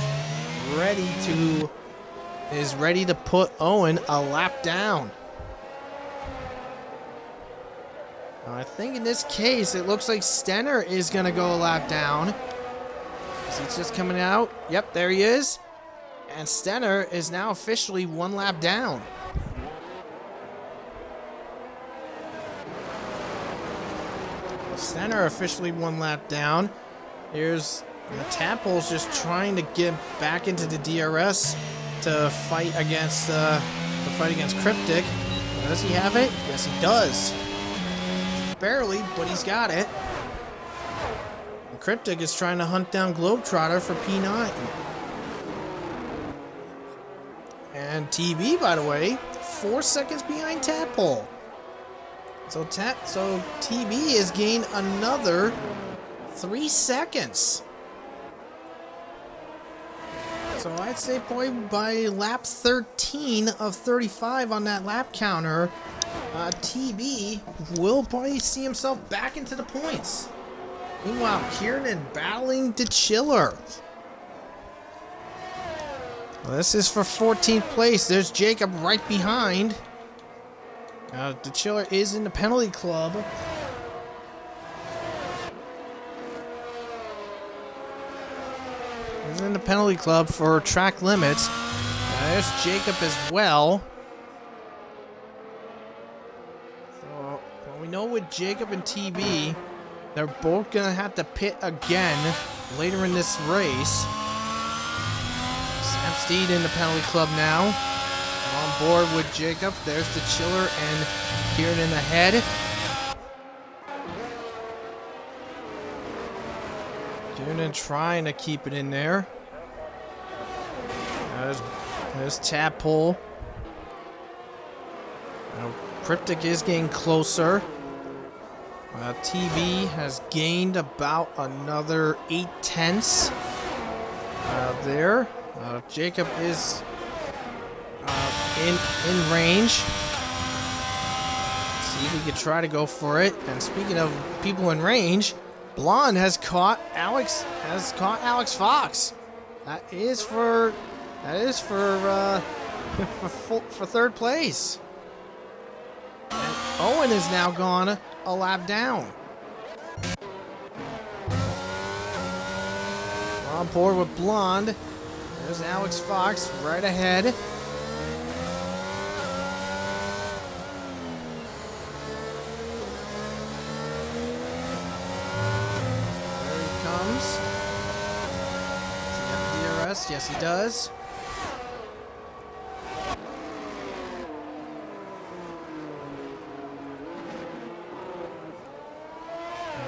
is ready to put Owen a lap down. I think in this case, it looks like Stenner is going to go a lap down. He's just coming out. Yep, there he is. And Stenner is now officially 1 lap down. Stenner officially 1 lap down. Here's Tadpole's just trying to get back into the DRS to fight against Cryptic. Does he have it? Yes, he does. Barely, but he's got it. And Cryptic is trying to hunt down Globetrotter for P9. And TB, by the way, 4 seconds behind Tadpole. So TB has gained another 3 seconds. So I'd say probably by lap 13 of 35 on that lap counter, TB will probably see himself back into the points. Meanwhile, Kiernan battling DeChiller. Well, this is for 14th place. There's Jacob right behind. DeChiller is in the penalty club. He's in the penalty club for track limits. There's Jacob as well. So, we know with Jacob and TB, they're both going to have to pit again later in this race. Sam Steed in the penalty club now. On board with Jacob. There's the Chiller and Kieran in the head. Kieran trying to keep it in there. There's Tadpole. Now, Cryptic is getting closer. TB has gained about another 8/10 there. Jacob is in range. See if he can try to go for it. And speaking of people in range, Blonde has caught Alex Fox. That is for third place. And Owen is now gone a lap down. On board with Blonde. There's Alex Fox right ahead. There he comes. Does he have the DRS? Yes, he does.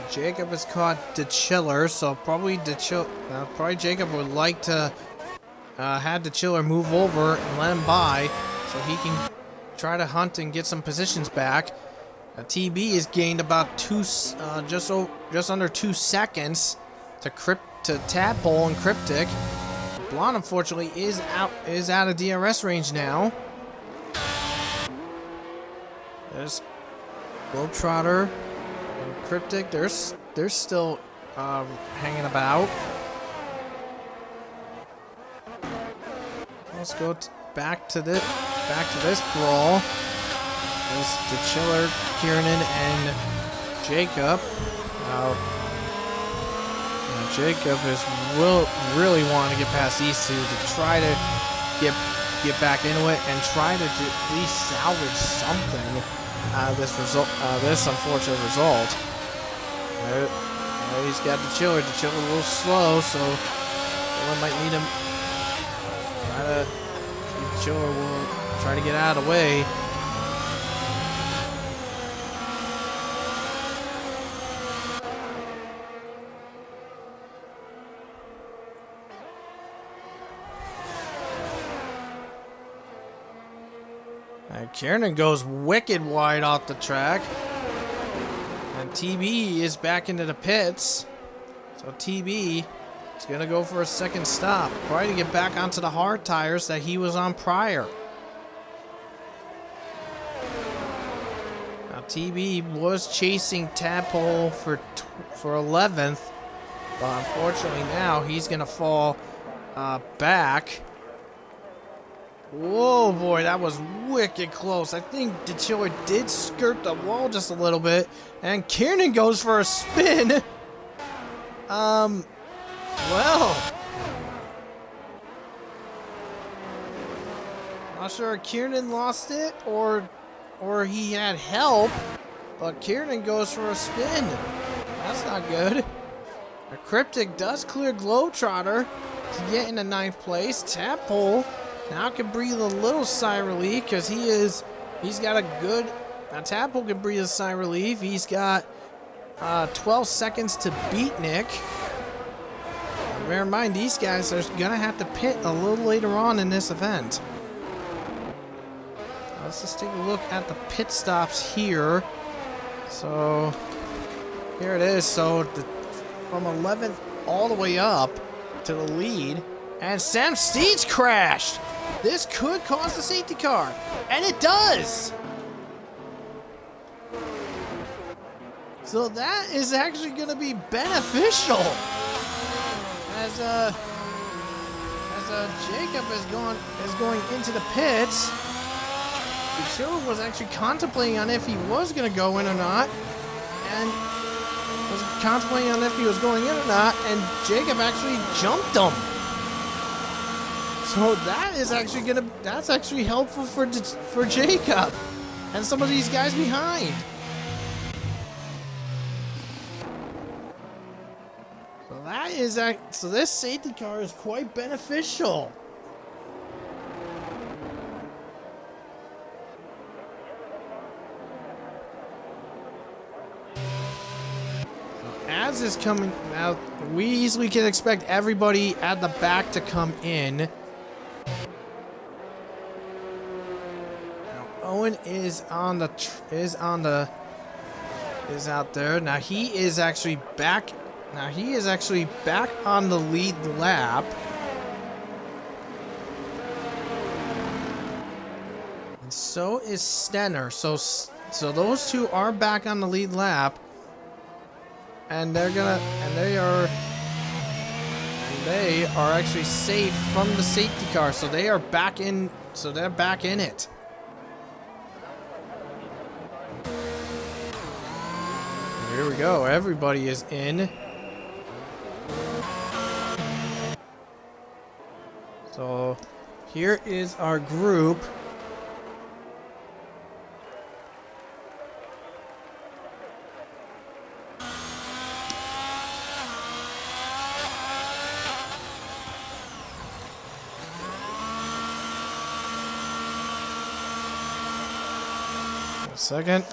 Jacob has caught the Chiller, so probably Jacob would like to have the Chiller move over and let him by, so he can try to hunt and get some positions back. TB has gained about just under 2 seconds to Tadpole and Cryptic. Blonde, unfortunately, is out of DRS range now. There's Globetrotter. Cryptic, they're still hanging about. Let's go back to this brawl. There's the Chiller, Kieran, and Jacob. Jacob is really wanting to get past these two to try to get back into it and try to at least salvage something out of this unfortunate result. He's got the Chiller. The Chiller a little slow, so Chiller might need him. The Chiller will try to get out of the way. And Kieran goes wicked wide off the track. And TB is back into the pits. So TB is going to go for a second stop. Probably to get back onto the hard tires that he was on prior. Now TB was chasing Tadpole for 11th. But unfortunately now he's going to fall back. Whoa, boy, that was wicked close. I think the Chiller did skirt the wall just a little bit. And Kieran goes for a spin. Well. Not sure if Kieran lost it or he had help. But Kieran goes for a spin. That's not good. A Cryptic does clear Globetrotter to get into 9th place. Tadpole now can breathe a little sigh of relief because he's got a good. Now Tadpole can breathe a sigh of relief. He's got 12 seconds to beat Nick. Now, bear in mind, these guys are gonna have to pit a little later on in this event. Let's just take a look at the pit stops here. So here it is. So from 11th all the way up to the lead, and Sam Steed's crashed. This could cause the safety car, and it does. So that is actually going to be beneficial, as Jacob is going into the pits. The Chiller was actually contemplating on if he was going to go in or not, and was contemplating on if he was going in or not, and Jacob actually jumped him. So that's actually helpful for Jacob and some of these guys behind. So that is so this safety car is quite beneficial. As is coming now, we easily can expect everybody at the back to come in. Now, Owen is out there. Now he is actually back. Now he is actually back on the lead lap. And so is Stenner. So those two are back on the lead lap. And they are actually safe from the safety car. So they are back in. So they're back in it. Here we go. Everybody is in. So here is our group. Second.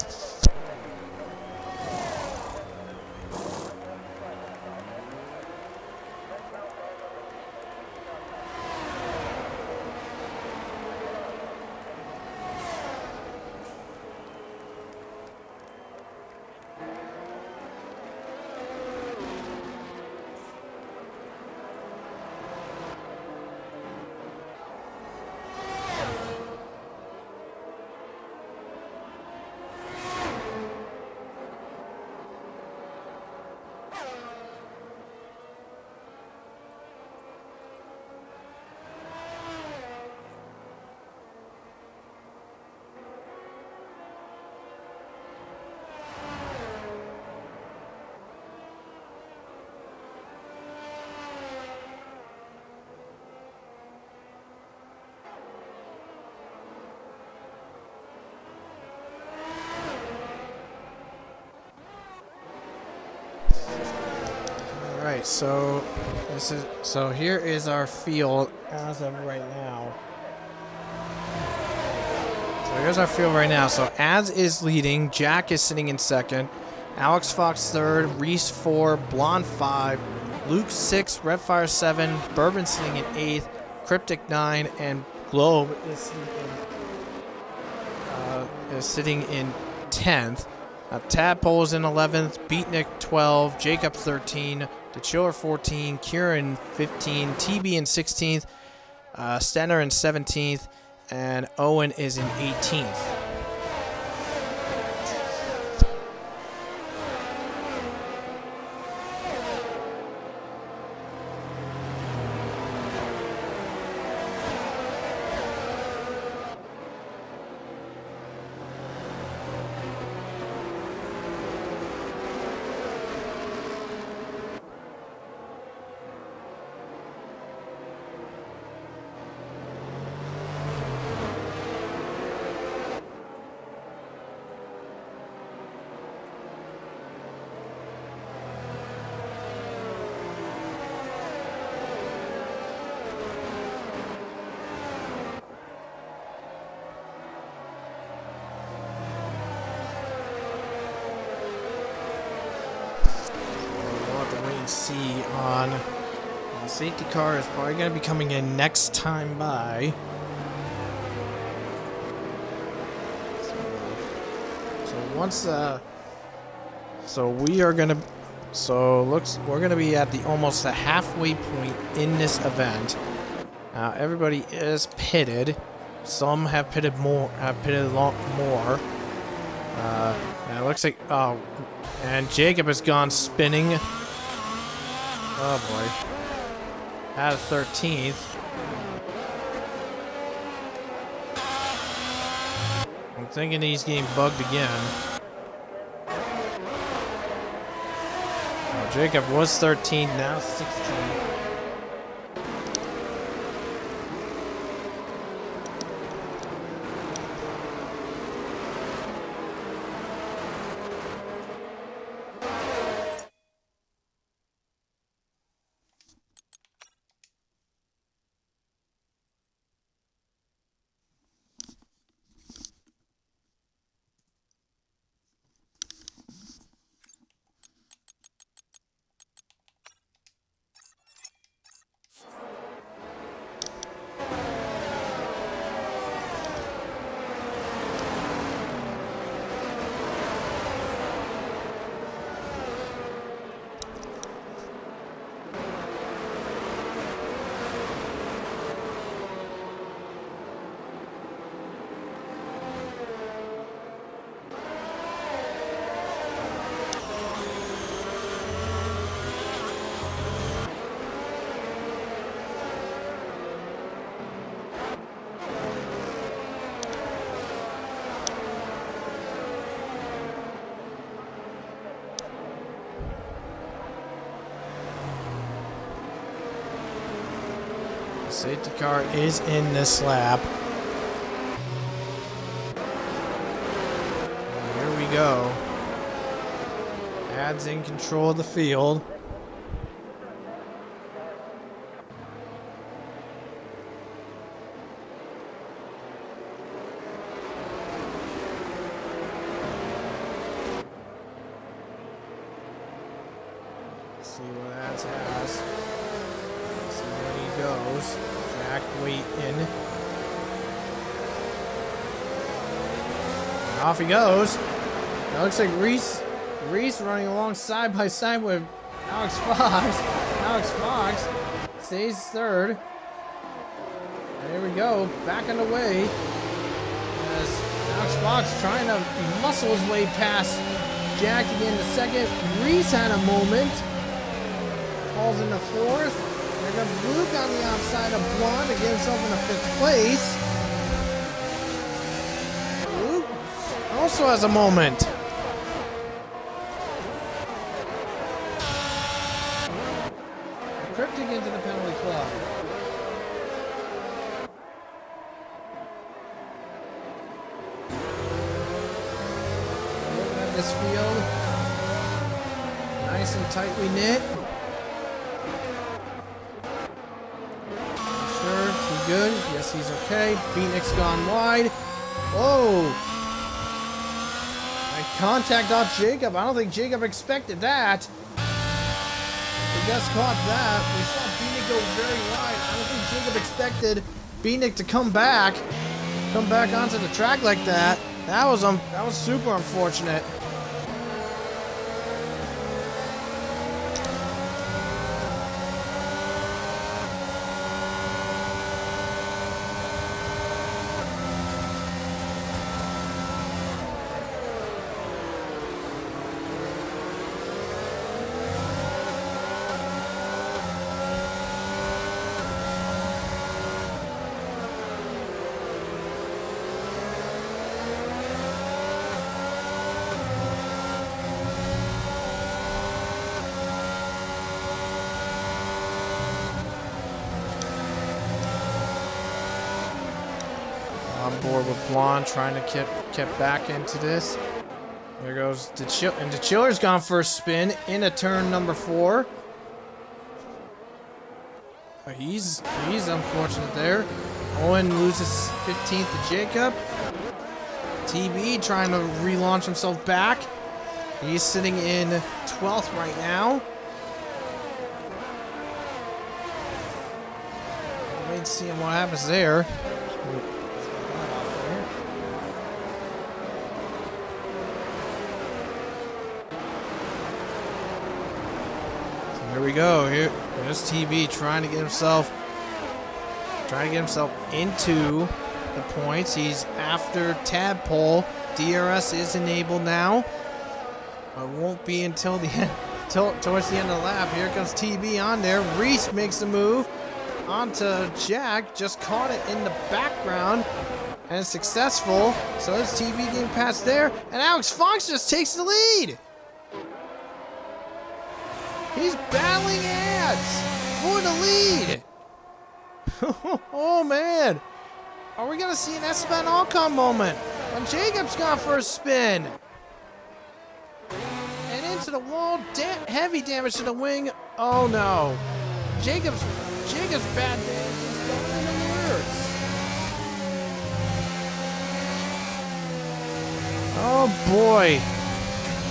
Alright, so here is our field as of right now. So here's our field right now. So Az is leading, Jack is sitting in second, Alex Fox third, Reese 4, Blonde 5, Luke 6, Redfire 7, Bourbon sitting in 8th, Cryptic 9, and Globe is sitting in 10th. Tadpole is in 11th, Beatnik 12, Jacob 13, DeChiller 14, Kieran 15, TB in 16th, Stenner in 17th, and Owen is in 18th. See on the safety car is probably going to be coming in next time by. So we are going to we're going to be at the almost the halfway point in this event. Everybody is pitted. Some have pitted more. A lot more. And it looks like and Jacob has gone spinning. Oh boy. Out of 13th. I'm thinking he's getting bugged again. Oh, Jacob was 13th, now 16th. The safety car is in this lap. Here we go. Ad's in control of the field. See what Ads has. See where he goes. Jack waiting. And off he goes. That looks like Reese running along side by side with Alex Fox. Alex Fox stays third. And here we go. Back on the way. As Alex Fox trying to muscle his way past Jack to get into second. Reese had a moment. Falls into fourth. There comes Luke on the outside of Blonde to get himself into fifth place. Luke also has a moment. Cryptic into the penalty club. Looking at this field. Nice and tightly knit. Good. Yes, he's okay. Phoenix gone wide. Whoa. And contact off Jacob. I don't think Jacob expected that. He just caught that. We saw Phoenix go very wide. I don't think Jacob expected Phoenix to come back onto the track like that. That was super unfortunate. On board with Blonde, trying to get back into this. There goes and the Chiller's gone for a spin into turn number 4. He's unfortunate there. Owen loses 15th to Jacob. TB trying to relaunch himself back. He's sitting in 12th right now. Wait and see what happens there. Here we go. Here's TB trying to get himself into the points. He's after Tadpole. DRS is enabled now. It won't be until the end, towards the end of the lap. Here comes TB on there. Reese makes the move onto Jack. Just caught it in the background and it's successful. So it's TB getting past there, and Alex Fox just takes the lead. He's battling Ads for the lead. Oh, man. Are we going to see an Esteban Ocon moment? And Jacob's gone for a spin. And into the wall. Heavy damage to the wing. Oh, no. Jacob's bad damage is going in the works. Oh, boy.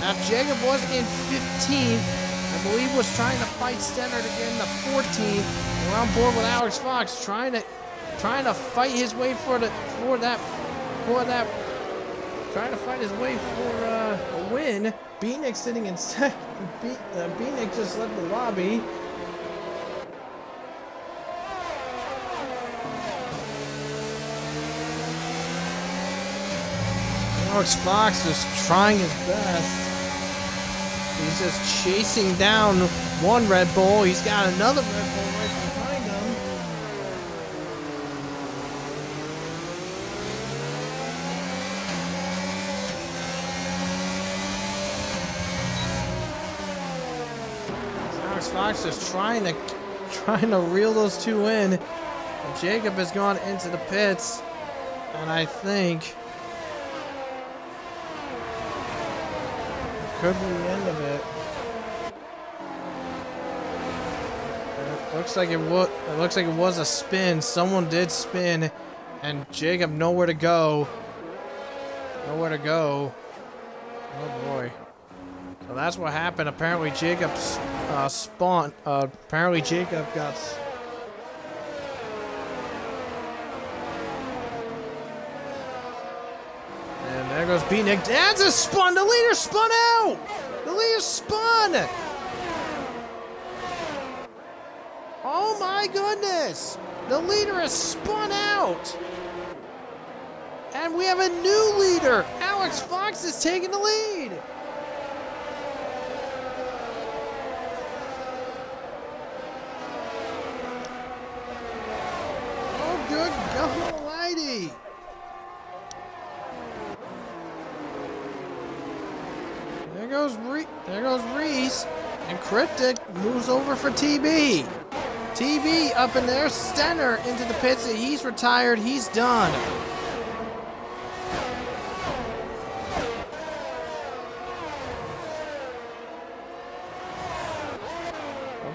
Now, Jacob was in 15th. I believe was trying to fight Stenner to get in the 14th. We're on board with Alex Fox trying to fight his way trying to fight his way for a win. Beanick sitting in second. Beanick just left the lobby. Alex Fox is trying his best. He's just chasing down one Red Bull. He's got another Red Bull right behind him. Alex Fox just trying to reel those two in. Jacob has gone into the pits, and I think it could be the end of it. It looks like it was a spin. Someone did spin, and Jacob nowhere to go. Nowhere to go. Oh boy. So that's what happened. Apparently Jacob spawned. Apparently Jacob got. And there goes B-Nick. That's a spun. The leader spun out. The leader spun. Oh my goodness. The leader has spun out. And we have a new leader. Alex Fox is taking the lead. Oh, good God almighty. There goes Reese. And Cryptic moves over for TB. TB up in there. Stenner into the pits. He's retired. He's done.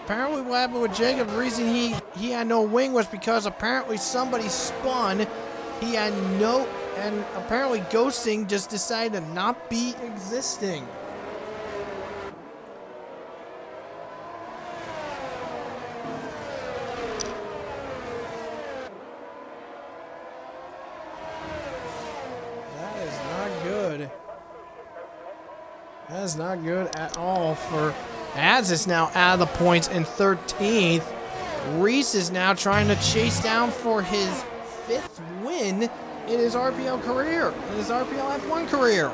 Apparently what happened with Jacob, the reason he had no wing was because apparently somebody spun. He had no, and apparently ghosting just decided to not be existing. That is not good. That is not good at all for Az is now out of the points in 13th. Reese is now trying to chase down for his 5th win in his RPL career, in his RPL F1 career.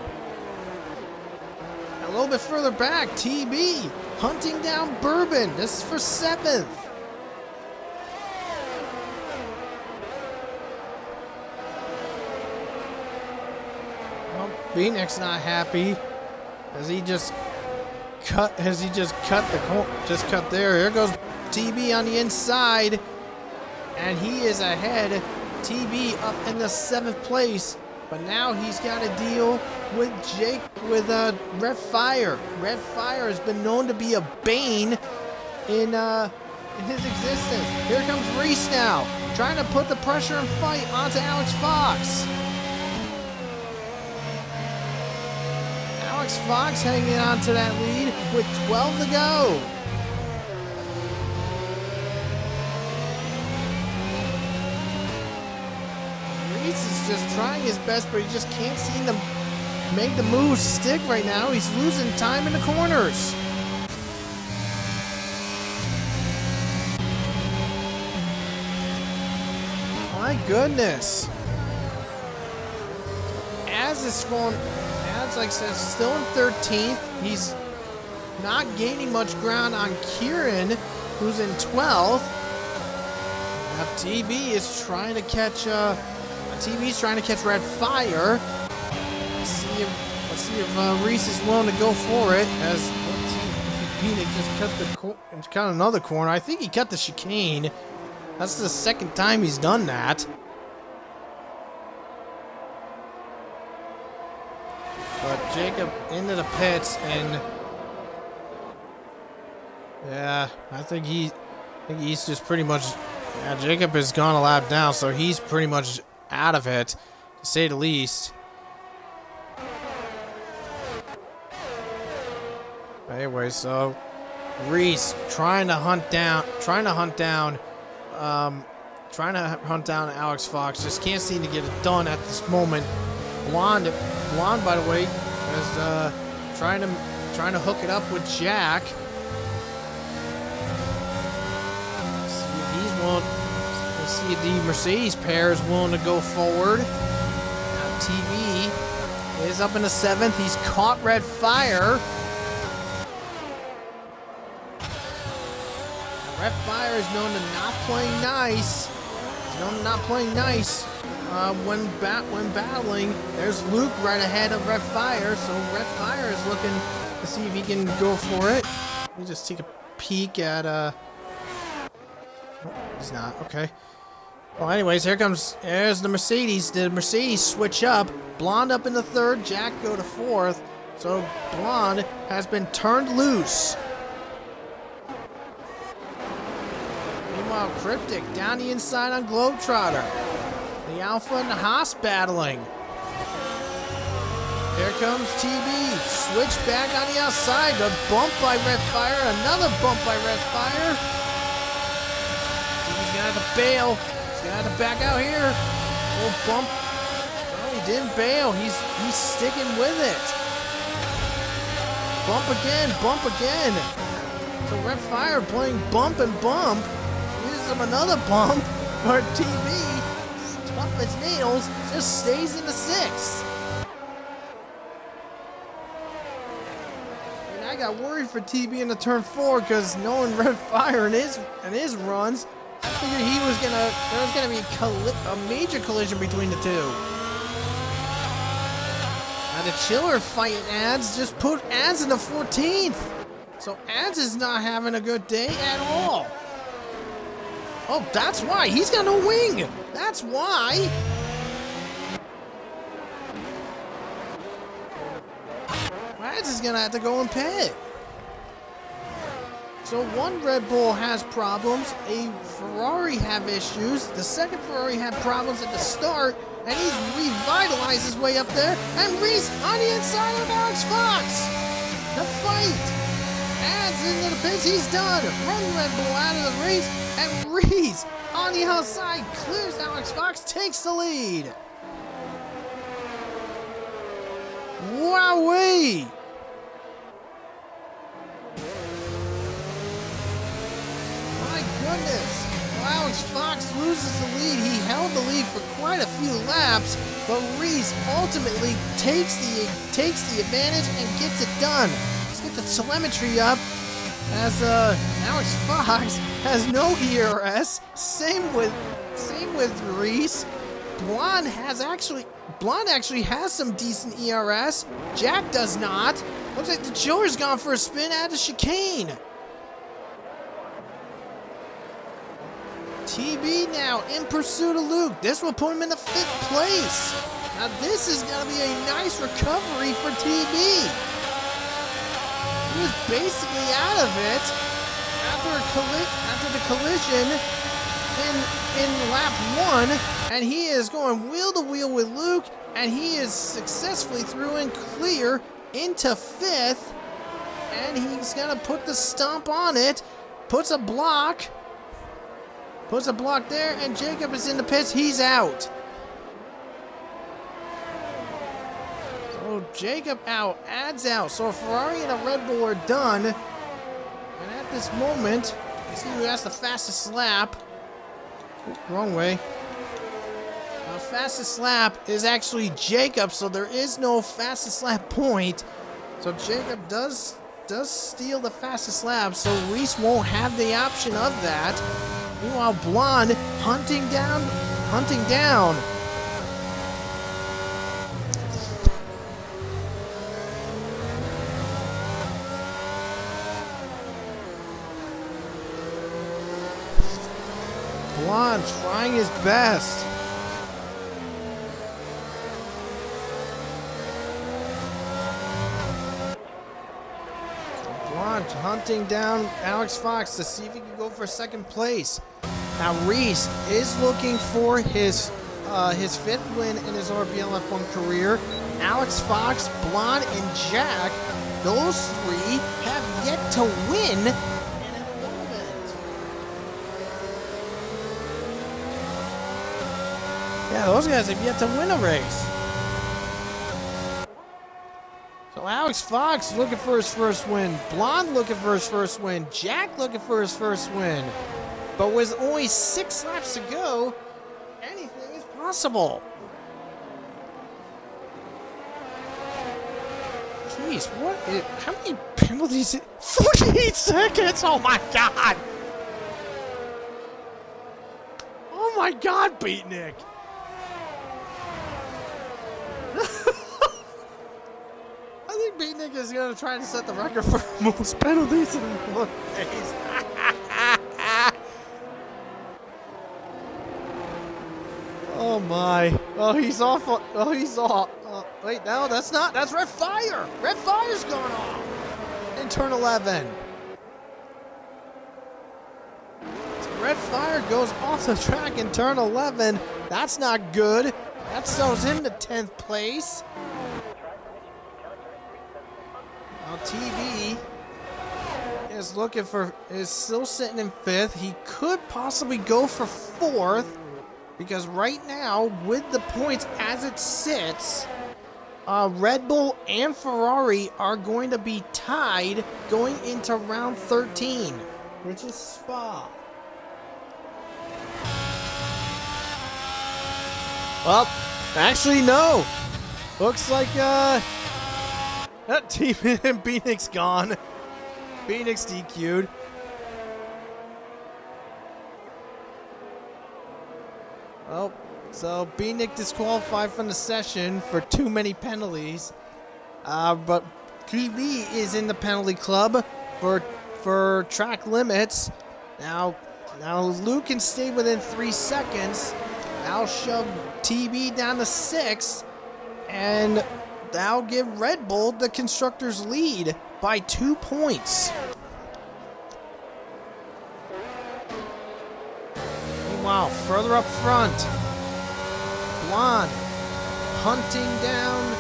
A little bit further back, TB hunting down Bourbon. This is for 7th. Well, B-Nick's not happy as he just cut there. Here goes TB on the inside, and he is ahead. TB up in the 7th place, but now he's got to deal with Red Fire. Red Fire has been known to be a bane in his existence. Here comes Reese now, trying to put the pressure and fight onto Alex Fox. Alex Fox hanging on to that lead with 12 to go. Reese is just trying his best, but he just can't seem to make the moves stick right now. He's losing time in the corners. My goodness. Az is going. Like I said, still in 13th. He's not gaining much ground on Kieran, who's in 12th. Now TB is trying to catch Red Fire. Let's see if Reese is willing to go for it. As Phoenix just cut another corner. I think he cut the chicane. That's the 2nd time he's done that. But Jacob into the pits, and yeah, I think he's just pretty much. Yeah, Jacob has gone a lap down, so he's pretty much out of it, to say the least. Anyway, so Reese trying to hunt down Alex Fox. Just can't seem to get it done at this moment. Blonde, by the way, is trying to hook it up with Jack. Let's see if the Mercedes pair is willing to go forward. Now TV is up in the 7th. He's caught Red Fire. Red Fire is known to not playing nice. When battling. There's Luke right ahead of Red Fire, so Red Fire is looking to see if he can go for it. Let me just take a peek at. Oh, he's not. Okay. Well, anyways, here's the Mercedes. The Mercedes switch up. Blonde up in the third, Jack go to fourth. So Blonde has been turned loose. Meanwhile, Cryptic down the inside on Globetrotter. The Alpha and the Haas battling. Here comes TB. Switch back on the outside. The bump by Red Fire. Another bump by Red Fire. TB's gonna have to bail. He's gonna have to back out here. Little bump. No, he didn't bail. He's sticking with it. Bump again. Bump again. So Red Fire playing bump and bump. Gives him another bump. But TB, tough as nails, just stays in the sixth. I got worried for TB in the turn 4 because knowing Red Fire and his runs, I figured there was gonna be a major collision between the two. Now the Chiller fighting Ads just put Ads in the 14th, so Ads is not having a good day at all. Oh, that's why he's got no wing. That's why. Ads is gonna have to go and pit. So one Red Bull has problems, a Ferrari have issues, the second Ferrari had problems at the start, and he's revitalized his way up there, and Reese on the inside of Alex Fox. The fight. Adds into the pits, he's done. Run Red Bull out of the race, and Reese on the outside clears Alex Fox, takes the lead. Wowee! My goodness! Well, Alex Fox loses the lead. He held the lead for quite a few laps, but Reese ultimately takes the advantage and gets it done. Let's get the telemetry up. As Alex Fox has no ERS. Same with Reese. Blonde actually has some decent ERS. Jack does not. Looks like the Chiller's gone for a spin at the chicane. TB now in pursuit of Luke. This will put him in the 5th place. Now this is going to be a nice recovery for TB. He was basically out of it after the collision in lap 1, and he is going wheel to wheel with Luke, and he is successfully through and clear into 5th, and he's gonna put the stomp on it, puts a block there, and Jacob is in the pits. He's out. So Jacob out, Adds out. So Ferrari and a Red Bull are done, and at this moment, let's see who has the fastest lap. Wrong way. Fastest lap is actually Jacob, so there is no fastest lap point. So Jacob does steal the fastest lap, so Reese won't have the option of that. Meanwhile, Blonde hunting down. Blonde trying his best. Blonde hunting down Alex Fox to see if he can go for 2nd place. Now Reese is looking for his 5th win in his RPL F1 career. Alex Fox, Blonde, and Jack, those 3 have yet to win. Yeah, those guys have yet to win a race. So Alex Fox looking for his first win. Blonde looking for his first win. Jack looking for his first win. But with only 6 laps to go, anything is possible. Jeez, how many penalties? 48 seconds! Oh my god! Oh my god, Beatnik! I think Beatnik is going to try to set the record for most penalties in one race. Oh my. Oh, he's off. Oh, he's off. Wait, no, that's not. That's red fire. Red fire's going off in turn 11. So red fire goes off the track in turn 11. That's not good. That throws him to 10th place. Now TV is still sitting in 5th. He could possibly go for 4th because right now, with the points as it sits, Red Bull and Ferrari are going to be tied going into round 13, which is Spa. Well, actually, no. Looks like that team in Phoenix gone. Phoenix DQ'd. Well, so Phoenix disqualified from the session for too many penalties. But TV is in the penalty club for track limits. Now Luke can stay within 3 seconds. That'll shove TB down to 6th, and that'll give Red Bull the constructors' lead by 2 points. Meanwhile, further up front, Blonde hunting down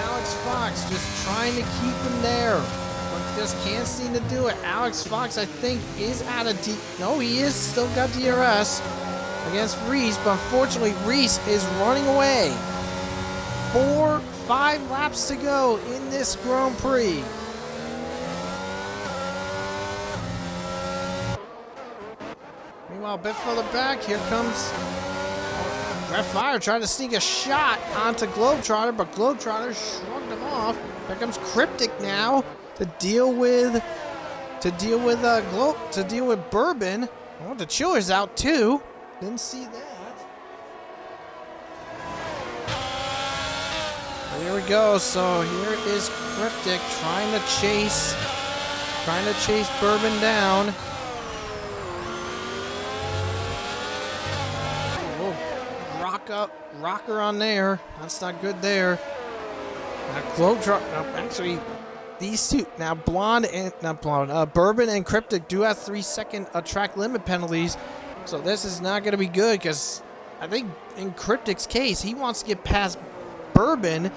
Alex Fox, just trying to keep him there, but just can't seem to do it. Alex Fox, I think, is out of no, he is still got DRS against Reese, but unfortunately Reese is running away. 5 laps to go in this Grand Prix. Meanwhile, a bit further back, here comes Red Fire trying to sneak a shot onto Globetrotter, but Globetrotter shrugged him off. Here comes Cryptic now to deal with Bourbon. Oh, the Chiller's out too. Didn't see that. Here we go. So here is Cryptic trying to chase Bourbon down. Rocker on there. That's not good there. Now Globetrotter. Actually, these two now Bourbon and Cryptic do have 3-second track limit penalties. So this is not going to be good because I think in Cryptic's case, he wants to get past Bourbon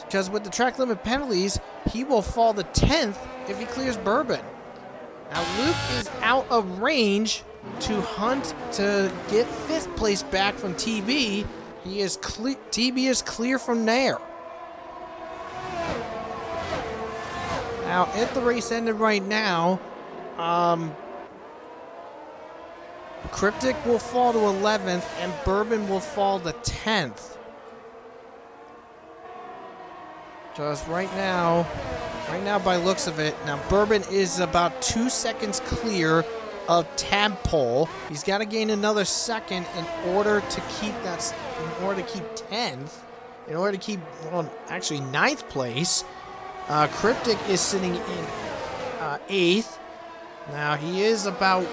because with the track limit penalties, he will fall to 10th if he clears Bourbon. Now Luke is out of range to hunt to get 5th place back from TB. TB is clear from there. Now, if the race ended right now, Cryptic will fall to 11th and Bourbon will fall to 10th. Because right now by looks of it, now Bourbon is about 2 seconds clear of Tadpole. He's got to gain another second in order to keep 10th, in order to keep, actually 9th place. Cryptic is sitting in 8th. Now he is about,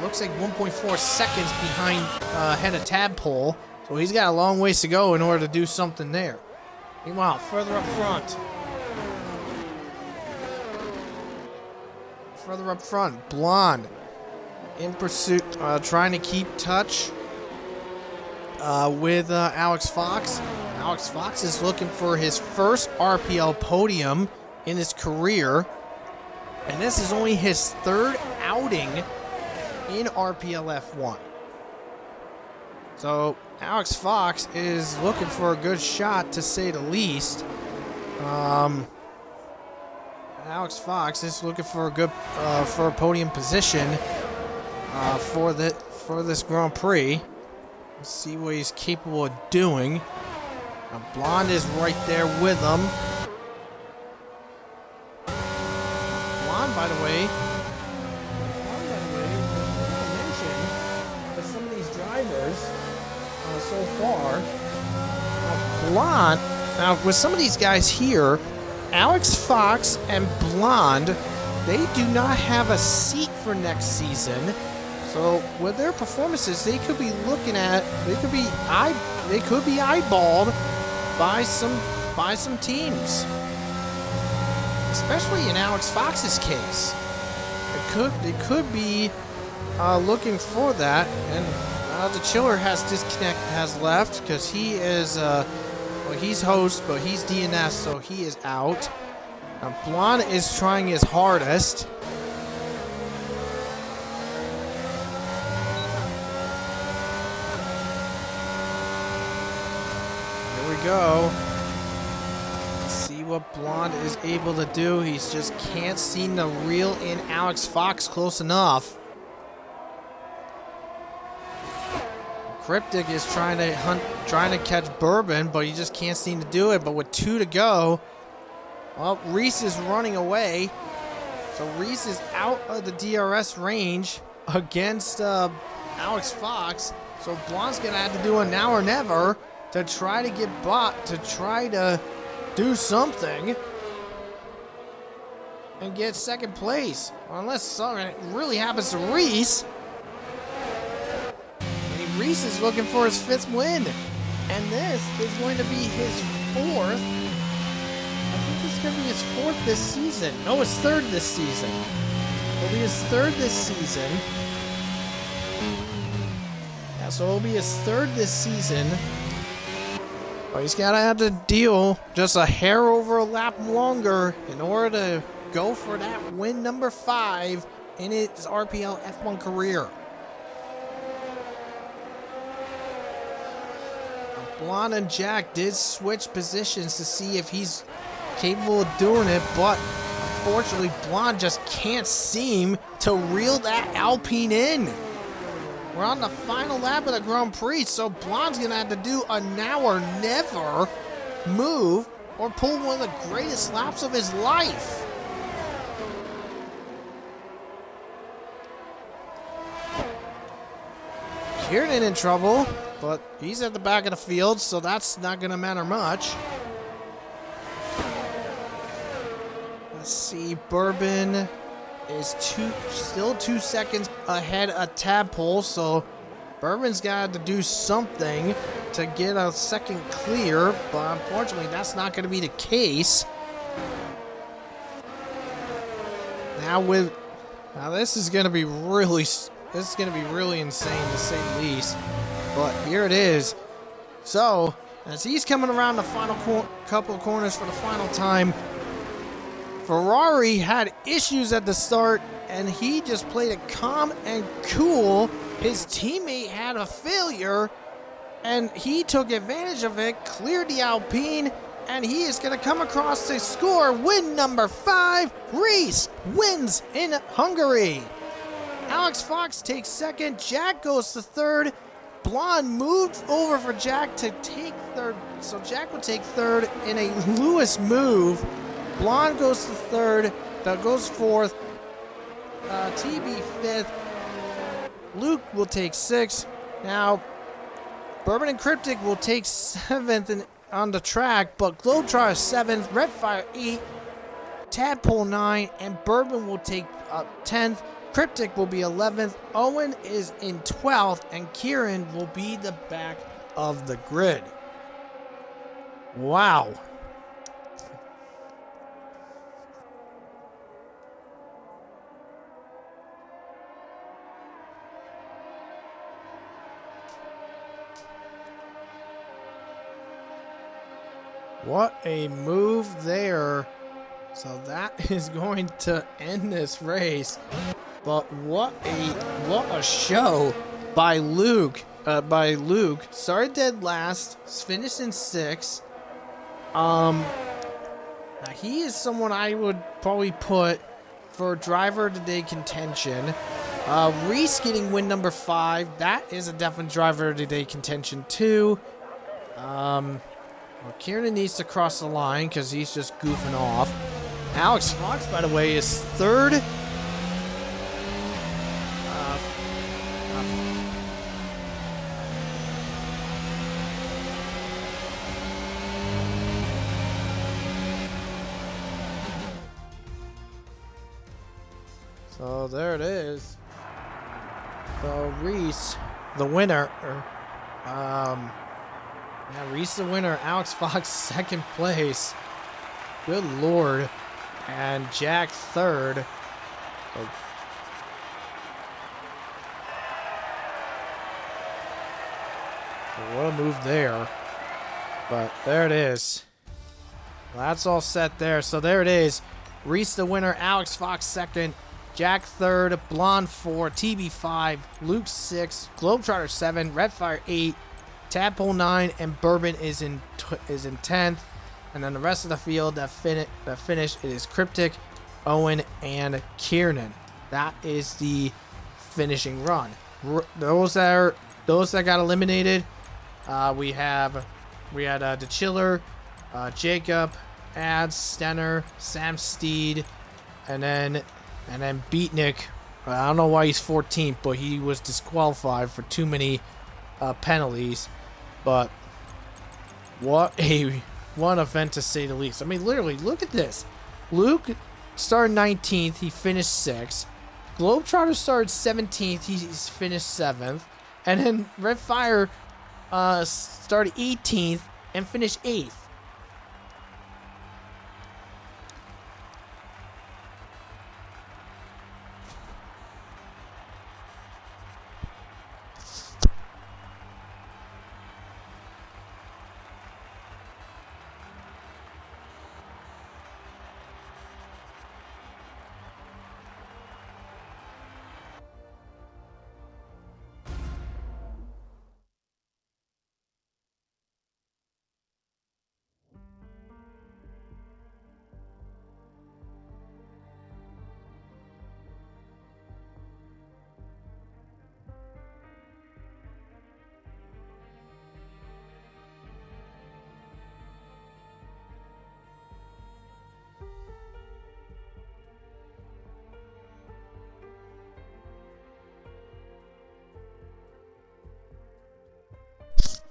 looks like 1.4 seconds behind ahead of Tadpole. So he's got a long ways to go in order to do something there. Meanwhile, further up front, Blonde in pursuit, trying to keep touch with Alex Fox. Alex Fox is looking for his first RPL podium in his career, and this is only his 3rd outing in RPL F1. So Alex Fox is looking for a good shot, to say the least. Alex Fox is looking for a good for a podium position for this Grand Prix. Let's see what he's capable of doing. Now Blonde is right there with him. Blonde, by the way, I mentioned that some of these drivers so far. Now with some of these guys here, Alex Fox and Blonde, they do not have a seat for next season. So with their performances, they could be looking at, they could be eyeballed by some teams, especially in Alex Fox's case. They could be looking for that, and the Chiller has left because he is well, he's host, but he's DNS, so he is out. Now Blonde is trying his hardest. Here we go. Let's see what Blonde is able to do. He's just can't seem to reel in Alex Fox close enough. Cryptic is trying to catch Bourbon, but he just can't seem to do it. But with 2 to go, well, Reese is running away. So Reese is out of the DRS range against Alex Fox. So Blonde's gonna have to do a now or never to try to get to try to do something and get second place. Unless something really happens to Reese. Reese is looking for his 5th win, and this is going to be his 4th. I think this is going to be his 4th this season. No, his 3rd this season. It'll be his 3rd this season. Yeah, so it'll be his 3rd this season. But he's got to have to deal just a hair over a lap longer in order to go for that win number 5 in his RPL F1 career. Blonde and Jack did switch positions to see if he's capable of doing it, but unfortunately Blonde just can't seem to reel that Alpine in. We're on the final lap of the Grand Prix, so Blonde's gonna have to do a now or never move or pull one of the greatest laps of his life. Kieran in trouble, but he's at the back of the field, so that's not going to matter much. Let's see, Bourbon is still 2 seconds ahead of Tadpole, so Bourbon's got to do something to get a second clear, but unfortunately that's not going to be the case. Now this is going to be really insane to say the least. But here it is. So, as he's coming around the final couple of corners for the final time, Ferrari had issues at the start, and he just played it calm and cool. His teammate had a failure, and he took advantage of it, cleared the Alpine, and he is going to come across to score win number 5. Reese wins in Hungary. Alex Fox takes 2nd. Jack goes to 3rd. Blonde moved over for Jack to take 3rd. So Jack will take 3rd in a Lewis move. Blonde goes to 3rd. That goes 4th. TB 5th. Luke will take 6th. Now, Bourbon and Cryptic will take 7th on the track, but Globetrotter 7th, Redfire 8th, Tadpole 9, and Bourbon will take 10th. Cryptic will be 11th, Owen is in 12th, and Kieran will be the back of the grid. Wow. What a move there. So that is going to end this race. But what a show by Luke. Started dead last, finished in 6th. He is someone I would probably put for driver of the day contention. Reese getting win number 5. That is a definite driver of the day contention too. Well, Kieran needs to cross the line because he's just goofing off. Alex Fox, by the way, is 3rd. So there it is. So Reese, the winner. Reese the winner. Alex Fox second place. Good lord. And Jack third. Oh. What a move there. But there it is. Well, that's all set there. So there it is. Reese the winner. Alex Fox second. Jack third. Blonde 4. TB 5. Luke 6. Globetrotter 7. Redfire 8. Tadpole 9. And Bourbon is in 10th. And then the rest of the field that finished, it is Cryptic, Owen, and Kiernan. That is the finishing run. Those that got eliminated, we had the Chiller, Jacob, Ads, Stenner, Sam Steed, and then Beatnik. I don't know why he's 14th, but he was disqualified for too many penalties. But what an event, to say the least. I mean, literally, look at this. Luke started 19th. He finished 6th. Globetrotter started 17th. He's finished 7th. And then Redfire started 18th and finished 8th.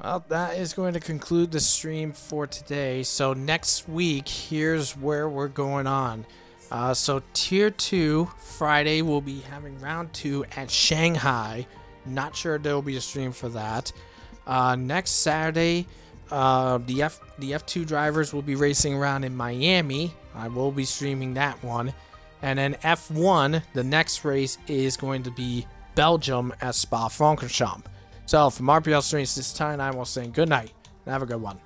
Well, that is going to conclude the stream for today. So next week, here's where we're going on. So Tier 2, Friday, we'll be having Round 2 at Shanghai. Not sure there will be a stream for that. Next Saturday, the F2 drivers will be racing around in Miami. I will be streaming that one. And then F1, the next race is going to be Belgium at Spa-Francorchamps. So from RPL Streams this time, I will say good night and have a good one.